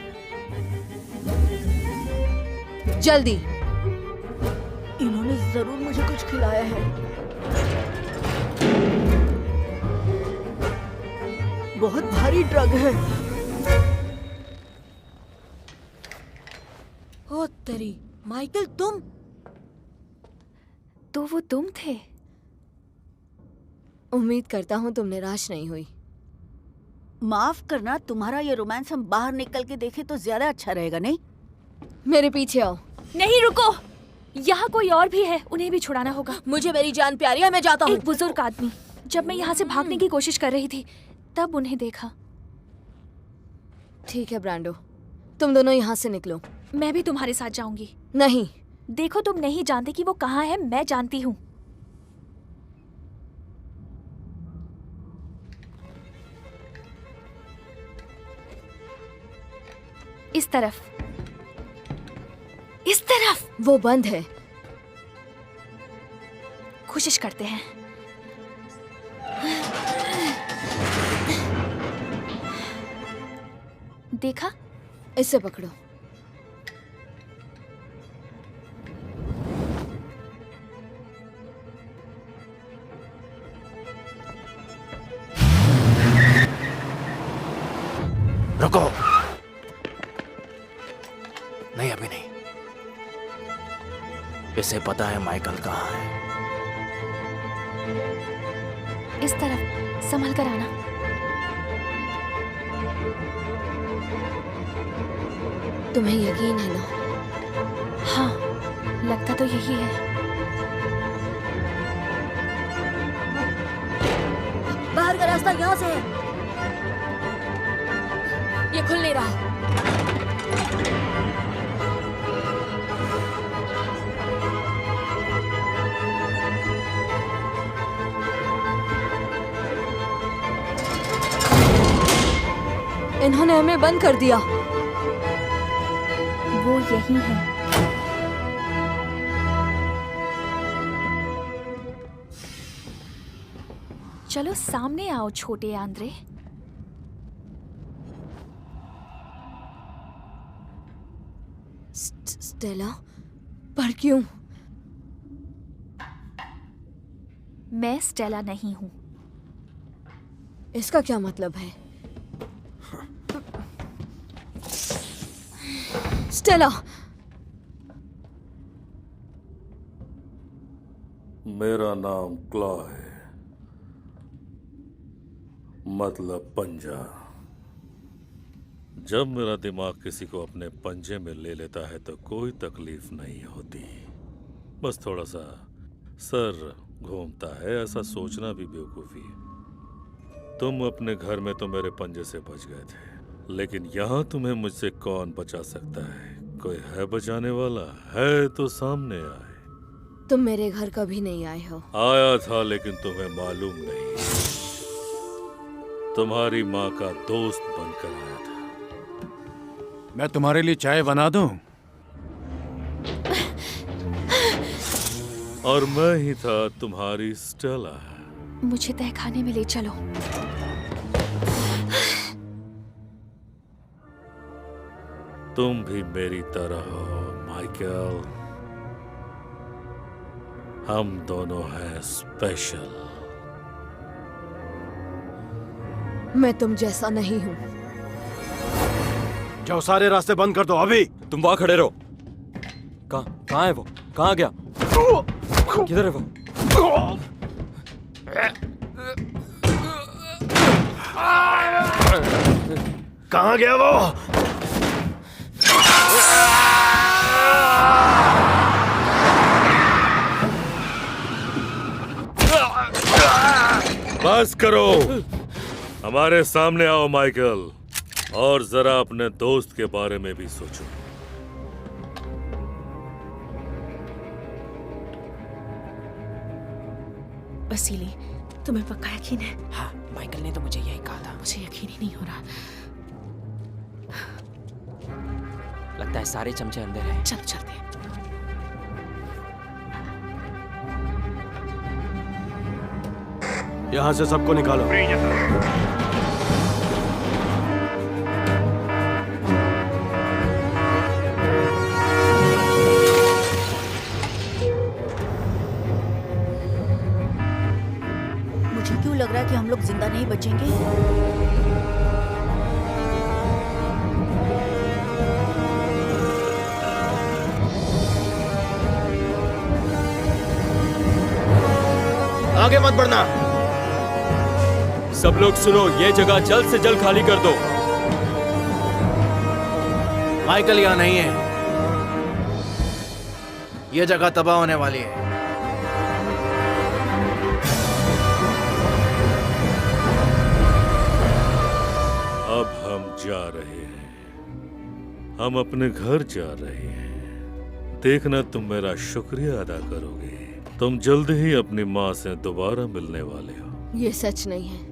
जल्दी। इन्होंने जरूर मुझे कुछ खिलाया है। बहुत भारी ड्रग है। ओ तेरी, माइकल तुम? तो वो तुम थे? उम्मीद करता हूँ तुम निराश नहीं हुई। माफ करना, तुम्हारा ये रोमांस हम बाहर निकल के देखे तो ज्यादा अच्छा रहेगा, नहीं? मेरे पीछे आओ। नहीं रुको, यहाँ कोई और भी है, उन्हें भी छुड़ाना होगा। मुझे मेरी जान प्यारी है, मैं जाता हूँ। एक बुजुर्ग आदमी। जब मैं यहाँ से भागने की कोशिश कर रही थी तब उन्हें देखा। ठीक है ब्रांडो, तुम दोनों यहाँ से निकलो। मैं भी तुम्हारे साथ जाऊंगी। नहीं। देखो तुम नहीं जानते कि वो कहाँ है, मैं जानती हूँ। इस तरफ, इस तरफ। वो बंद है। कोशिश करते हैं। देखा? इसे पकड़ो। रुको। नहीं, अभी नहीं। इसे पता है माइकल कहाँ है। इस तरफ, संभल कर आना। तुम्हें यकीन है ना? हाँ, लगता तो यही है। बाहर का रास्ता यहाँ से है। ये खुल नहीं रहा। इन्होंने हमें बंद कर दिया। वो यही है। चलो सामने आओ छोटे आंद्रे। स्टेला, पर क्यों? मैं स्टेला नहीं हूं। इसका क्या मतलब है? स्टेला! मेरा नाम क्लॉ है, मतलब पंजा। जब मेरा दिमाग किसी को अपने पंजे में ले लेता है तो कोई तकलीफ नहीं होती, बस थोड़ा सा सर घूमता है। ऐसा सोचना भी बेवकूफ़ी है। तुम अपने घर में तो मेरे पंजे से बच गए थे, लेकिन यहाँ तुम्हें मुझसे कौन बचा सकता है? कोई है बचाने वाला? है तो सामने आए। तुम मेरे घर कभी नहीं आए हो। आया था, लेकिन तुम्हें मालूम नहीं। तुम्हारी माँ का दोस्त बनकर आया था। मैं तुम्हारे लिए चाय बना दूं? और मैं ही था तुम्हारी स्टेला। मुझे तहखाने में ले चलो। तुम भी मेरी तरह हो माइकल। हम दोनों हैं स्पेशल। मैं तुम जैसा नहीं हूँ। जाओ, सारे रास्ते बंद कर दो अभी। तुम वहां खड़े रहो। कहाँ है वो? कहाँ गया? किधर है वो? कहाँ गया वो? बस करो। हमारे सामने आओ माइकल, और जरा अपने दोस्त के बारे में भी सोचो। वसीली, तुम्हें पक्का यकीन है? हाँ, माइकल ने तो मुझे यही कहा था। मुझे यकीन ही नहीं हो रहा। लगता है सारे चमचे अंदर हैं। चलो चलते हैं। यहाँ से सबको निकालो। मुझे क्यों लग रहा है कि हम लोग जिंदा नहीं बचेंगे? आगे मत बढ़ना। सब लोग सुनो, ये जगह जल्द से जल्द खाली कर दो। माइकल यहाँ नहीं है। ये जगह तबाह होने वाली है। अब हम जा रहे हैं। हम अपने घर जा रहे हैं। देखना तुम मेरा शुक्रिया अदा करोगे। तुम जल्द ही अपनी माँ से दोबारा मिलने वाले हो। ये सच नहीं है।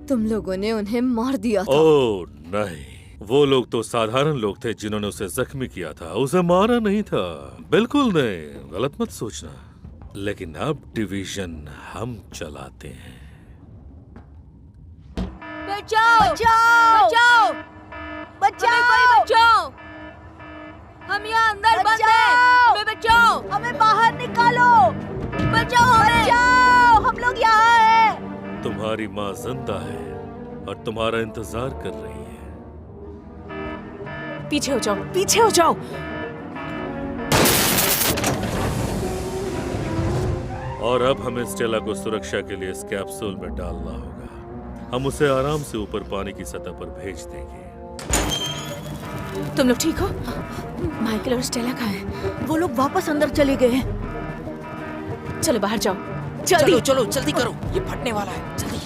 तुम लोगों ने उन्हें मार दिया था। ओह नहीं, वो लोग तो साधारण लोग थे जिन्होंने उसे जख्मी किया था। उसे मारा नहीं था। बिल्कुल नहीं, गलत मत सोचना। लेकिन अब डिवीजन हम चलाते हैं। बचाओ! बचाओ! बचाओ! बचाओ! हमें कोई बचाओ! हम यहाँ अंदर बंद हैं। हमें बचाओ! हमें बाहर निकालो! बचाओ हमें! बचाओ! हम लोग यहाँ हैं। तुम्हारी माँ जिंदा है और तुम्हारा इंतजार कर रही है। पीछे हो जाओ, पीछे हो जाओ। और अब हमें स्टेला को सुरक्षा के लिए इस कैप्सूल में डालना होगा। हम उसे आराम से ऊपर पानी की सतह पर भेज देंगे। तुम लोग ठीक हो? माइकल और स्टेला कहाँ हैं? वो लोग वापस अंदर चले गए हैं। चलो बाहर जाओ, चलो जल्दी। चलो जल्दी करो, ये फटने वाला है। जल्दी।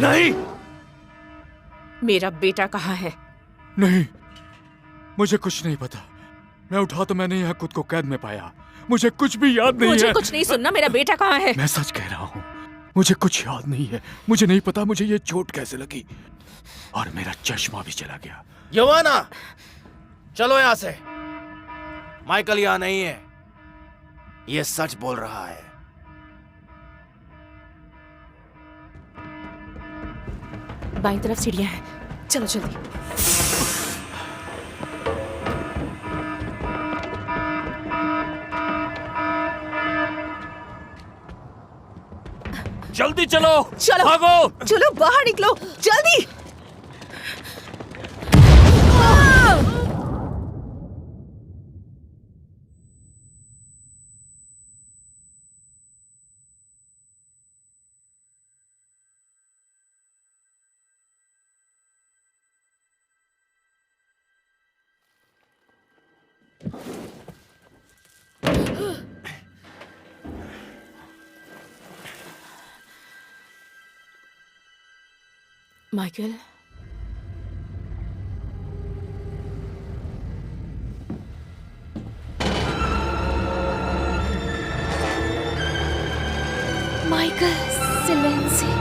नहीं, मेरा बेटा कहाँ है? नहीं, मुझे कुछ नहीं पता। मैं उठा तो मैंने यहाँ खुद को कैद में पाया। मुझे कुछ भी याद नहीं है। मुझे कुछ नहीं सुनना। मेरा बेटा कहाँ है? मैं सच कह रहा हूँ, मुझे कुछ याद नहीं है। मुझे नहीं पता मुझे ये चोट कैसे लगी, और मेरा चश्मा भी चला गया। यवाना, चलो यहाँ से। माइकल यहाँ नहीं है। ये सच बोल रहा है। बाईं तरफ सीढ़ियां हैं। चलो जल्दी। जल्दी चलो, चलो भागो। चलो, बाहर निकलो जल्दी। माइकल, माइकल सिलेंसी।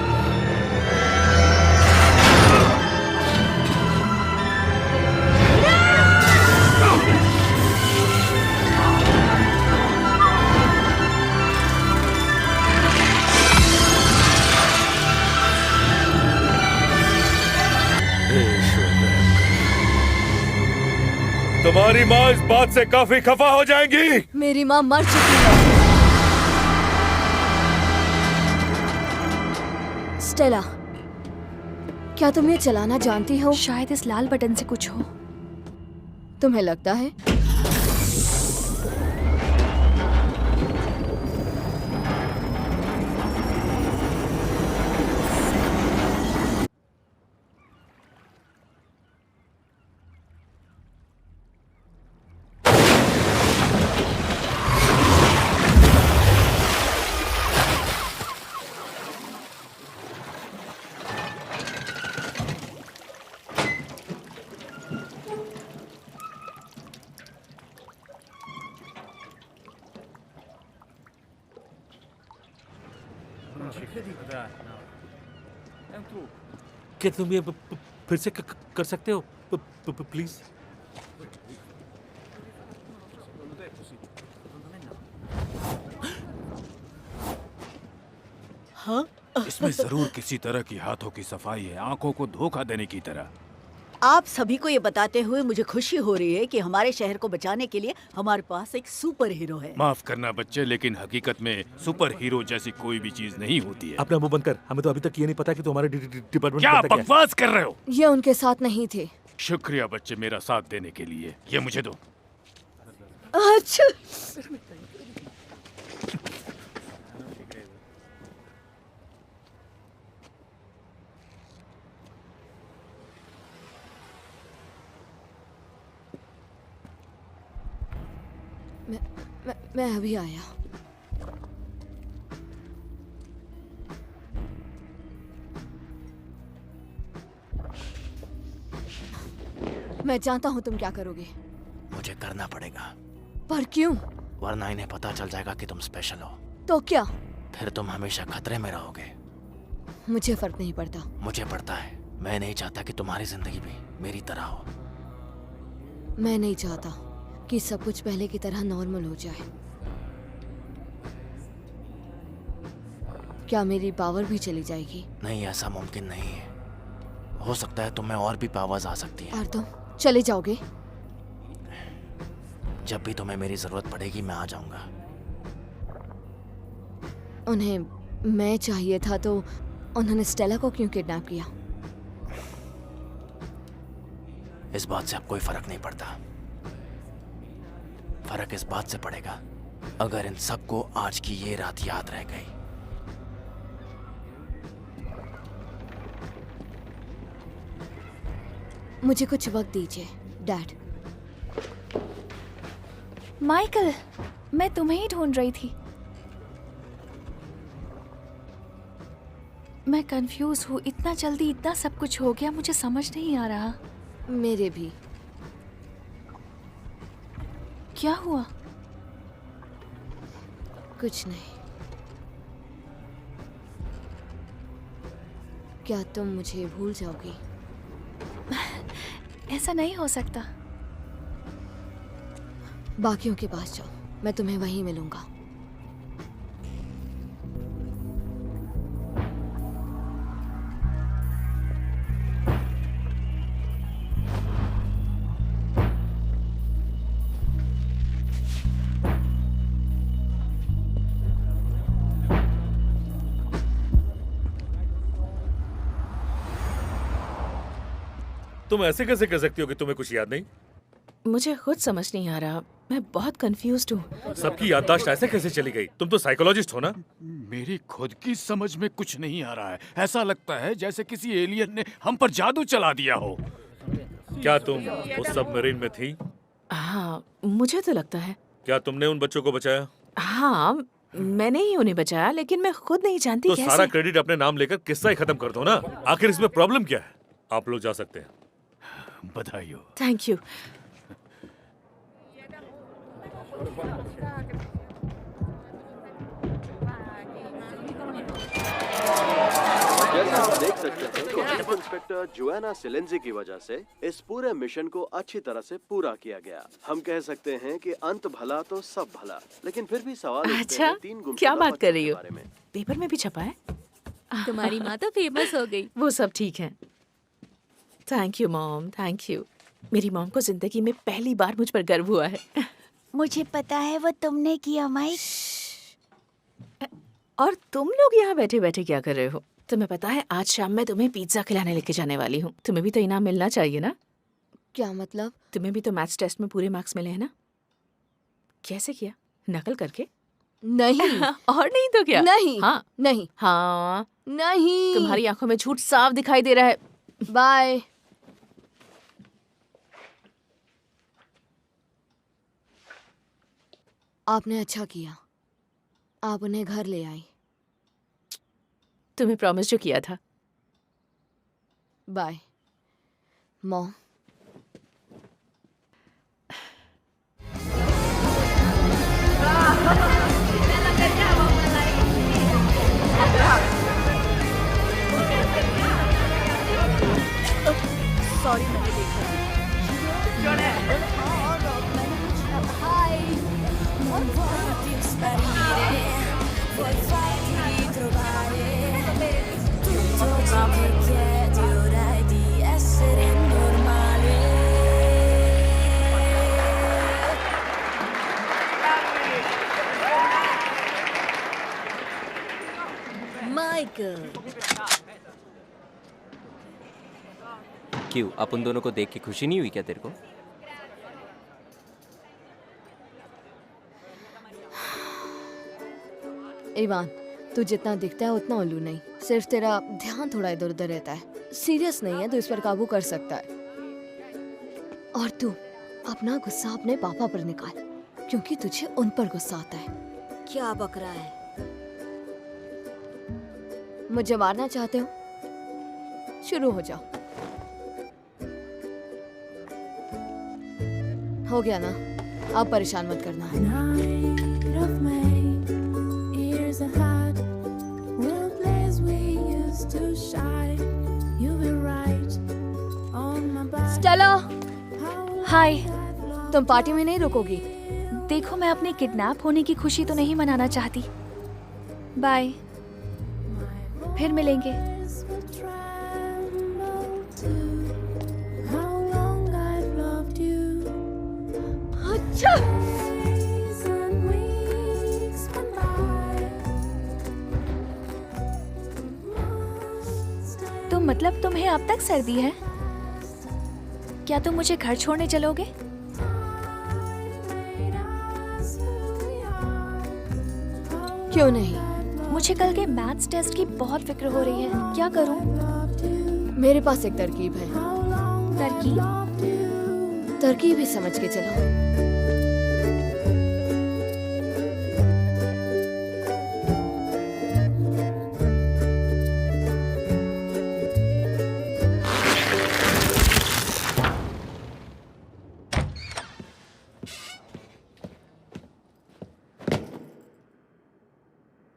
तुम्हारी माँ इस बात से काफी खफा हो जाएंगी। मेरी माँ मर चुकी है। स्टेला, क्या तुम ये चलाना जानती हो? शायद इस लाल बटन से कुछ हो। तुम्हें लगता है? क्या तुम ये फिर से कर सकते हो प्लीज? हाँ? इसमें जरूर किसी तरह की हाथों की सफाई है, आंखों को धोखा देने की तरह। आप सभी को ये बताते हुए मुझे खुशी हो रही है कि हमारे शहर को बचाने के लिए हमारे पास एक सुपर हीरो है। माफ करना बच्चे, लेकिन हकीकत में सुपर हीरो जैसी कोई भी चीज नहीं होती है। अपना मुंह बंद कर, हमें तो अभी तक ये नहीं पता कि तुम्हारे डिपार्टमेंट क्या बकवास कर रहे हो? ये उनके साथ नहीं थे। शुक्रिया बच्चे मेरा साथ देने के लिए। ये मुझे दो। अच्छा मैं अभी आया। मैं जानता हूँ तुम क्या करोगे। मुझे करना पड़ेगा। पर क्यों? वरना इन्हें पता चल जाएगा कि तुम स्पेशल हो। तो क्या? फिर तुम हमेशा खतरे में रहोगे। मुझे फर्क नहीं पड़ता। मुझे पड़ता है। मैं नहीं चाहता कि तुम्हारी जिंदगी भी मेरी तरह हो। मैं नहीं चाहता कि सब कुछ पहले की तरह नॉर्मल हो जाए। क्या मेरी पावर भी चली जाएगी? नहीं, ऐसा मुमकिन नहीं है। हो सकता है तुम्हें और भी पावर्स आ सकती है। और तुम चले जाओगे? जब भी तुम्हें मेरी जरूरत पड़ेगी मैं आ जाऊंगा। उन्हें मैं चाहिए था तो उन्होंने स्टेला को क्यों किडनैप किया? इस बात से अब कोई फर्क नहीं पड़ता। फर्क इस बात से पड़ेगा अगर इन सबको आज की ये रात याद रह गई। मुझे कुछ वक्त दीजिए डैड। माइकल, मैं तुम्हें ही ढूंढ रही थी। मैं कंफ्यूज हूँ। इतना जल्दी इतना सब कुछ हो गया, मुझे समझ नहीं आ रहा। मेरे भी। क्या हुआ? कुछ नहीं। क्या तुम मुझे भूल जाओगी? ऐसा नहीं हो सकता। बाकियों के पास जाओ, मैं तुम्हें वहीं मिलूंगा। तुम ऐसे कैसे कह सकती हो कि तुम्हें कुछ याद नहीं? मुझे खुद समझ नहीं आ रहा। मैं बहुत कंफ्यूज्ड हूँ। सबकी याददाश्त ऐसे कैसे चली गई? तुम तो साइकोलॉजिस्ट हो ना? मेरी खुद की समझ में कुछ नहीं आ रहा है। ऐसा लगता है जैसे किसी एलियन ने हम पर जादू चला दिया हो। क्या तुम उस सबमरीन में थी? हाँ, मुझे तो लगता है। क्या तुमने उन बच्चों को बचाया? हाँ, मैंने ही उन्हें बचाया, लेकिन मैं खुद नहीं जानती तो कैसे। सारा क्रेडिट अपने नाम लेकर किस्सा ही खत्म कर दो ना। आखिर इसमें प्रॉब्लम क्या है? आप लोग जा सकते हैं। बधाई हो। Thank you. जैसा आप देख सकते हैं कि चीफ इंस्पेक्टर जोआना सिलेंजी की वजह से इस पूरे मिशन को अच्छी तरह से पूरा किया गया। हम कह सकते हैं कि अंत भला तो सब भला, लेकिन फिर भी सवाल अच्छा, क्या बात कर रही हो? पेपर में भी छपा है? तुम्हारी माँ तो फेमस हो गई। वो सब ठीक है। Thank you mom, thank you. मेरी मॉम को जिंदगी में पहली बार मुझ पर गर्व हुआ है। मुझे पता है वो तुमने किया माइक। और तुम लोग यहाँ बैठे बैठे क्या कर रहे हो? तुम्हें पता है आज शाम मैं तुम्हें पिज्जा खिलाने लेके जाने वाली हूँ। तुम्हें भी तो इनाम मिलना चाहिए ना? क्या मतलब? तुम्हें भी तो मैथ्स टेस्ट में पूरे मार्क्स मिले हैं ना? कैसे किया? नकल करके? नहीं। और नहीं तो क्या? नहीं। हाँ नहीं। हाँ नहीं। तुम्हारी आंखों में झूठ साफ दिखाई दे रहा है। बाय। आपने अच्छा किया, आप उन्हें घर ले आई। तुम्हें प्रॉमिस जो किया था। Bye mom. sparire, vuoi farti ritrovare. Tutto ciò che chiedi ora è di essere normale. Michael. क्यों अपन दोनों को देख के खुशी नहीं हुई क्या तेरे को? इवान, तू जितना दिखता है उतना उल्लू नहीं। सिर्फ तेरा ध्यान थोड़ा इधर उधर रहता है। सीरियस नहीं है तो इस पर काबू कर सकता है। और तू अपना गुस्सा अपने पापा पर निकाल, क्योंकि तुझे उन पर गुस्सा आता है। क्या बक रहा है? मुझे मारना चाहते हो? शुरू हो जाओ। हो गया ना, अब परेशान मत करना। स्टेला, हाय। तुम पार्टी में नहीं रुकोगी? देखो, मैं अपने किडनैप होने की खुशी तो नहीं मनाना चाहती। बाय, फिर मिलेंगे। अच्छा। तो मतलब तुम्हें अब तक सर्दी है? क्या तुम मुझे घर छोड़ने चलोगे? क्यों नहीं? मुझे कल के मैथ्स टेस्ट की बहुत फिक्र हो रही है। क्या करूं? मेरे पास एक तरकीब है। तरकीब? तरकीब ही समझ के चलो।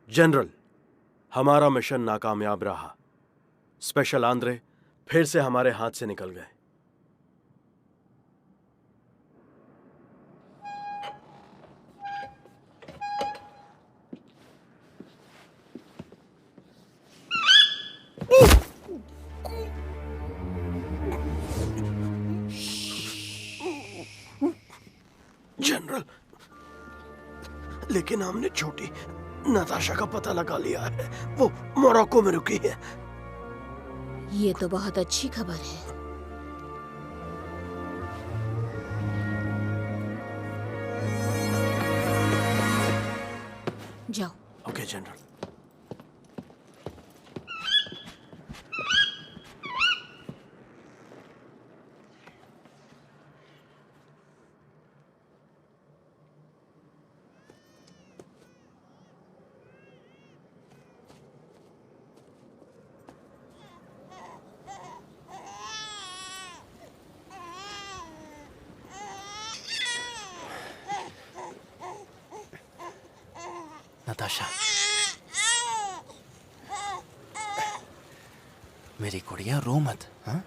जनरल, हमारा मिशन नाकामयाब रहा। स्पेशल आंद्रे फिर से हमारे हाथ से निकल गए। जनरल, लेकिन हमने छोटी नताशा का पता लगा लिया है। वो मोरक्को में रुकी है। ये तो बहुत अच्छी खबर है। जाओ। Okay general. नताशा, मेरी गुड़िया, रो मत। हाँ?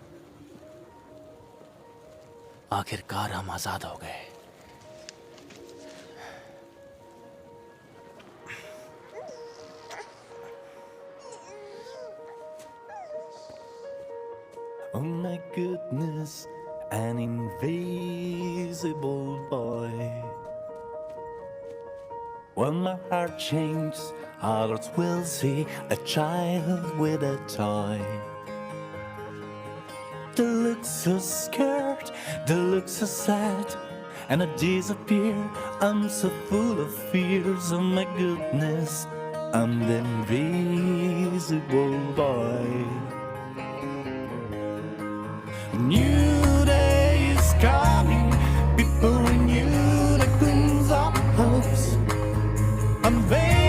आखिरकार हम आजाद हो गए। Oh my goodness, an invisible boy. When my heart changes, others will see a child with a toy. They look so scared, they look so sad, and I disappear. I'm so full of fears. Oh my goodness, I'm the invisible boy. New day is coming, people renew the glimpse of hopes. I'm very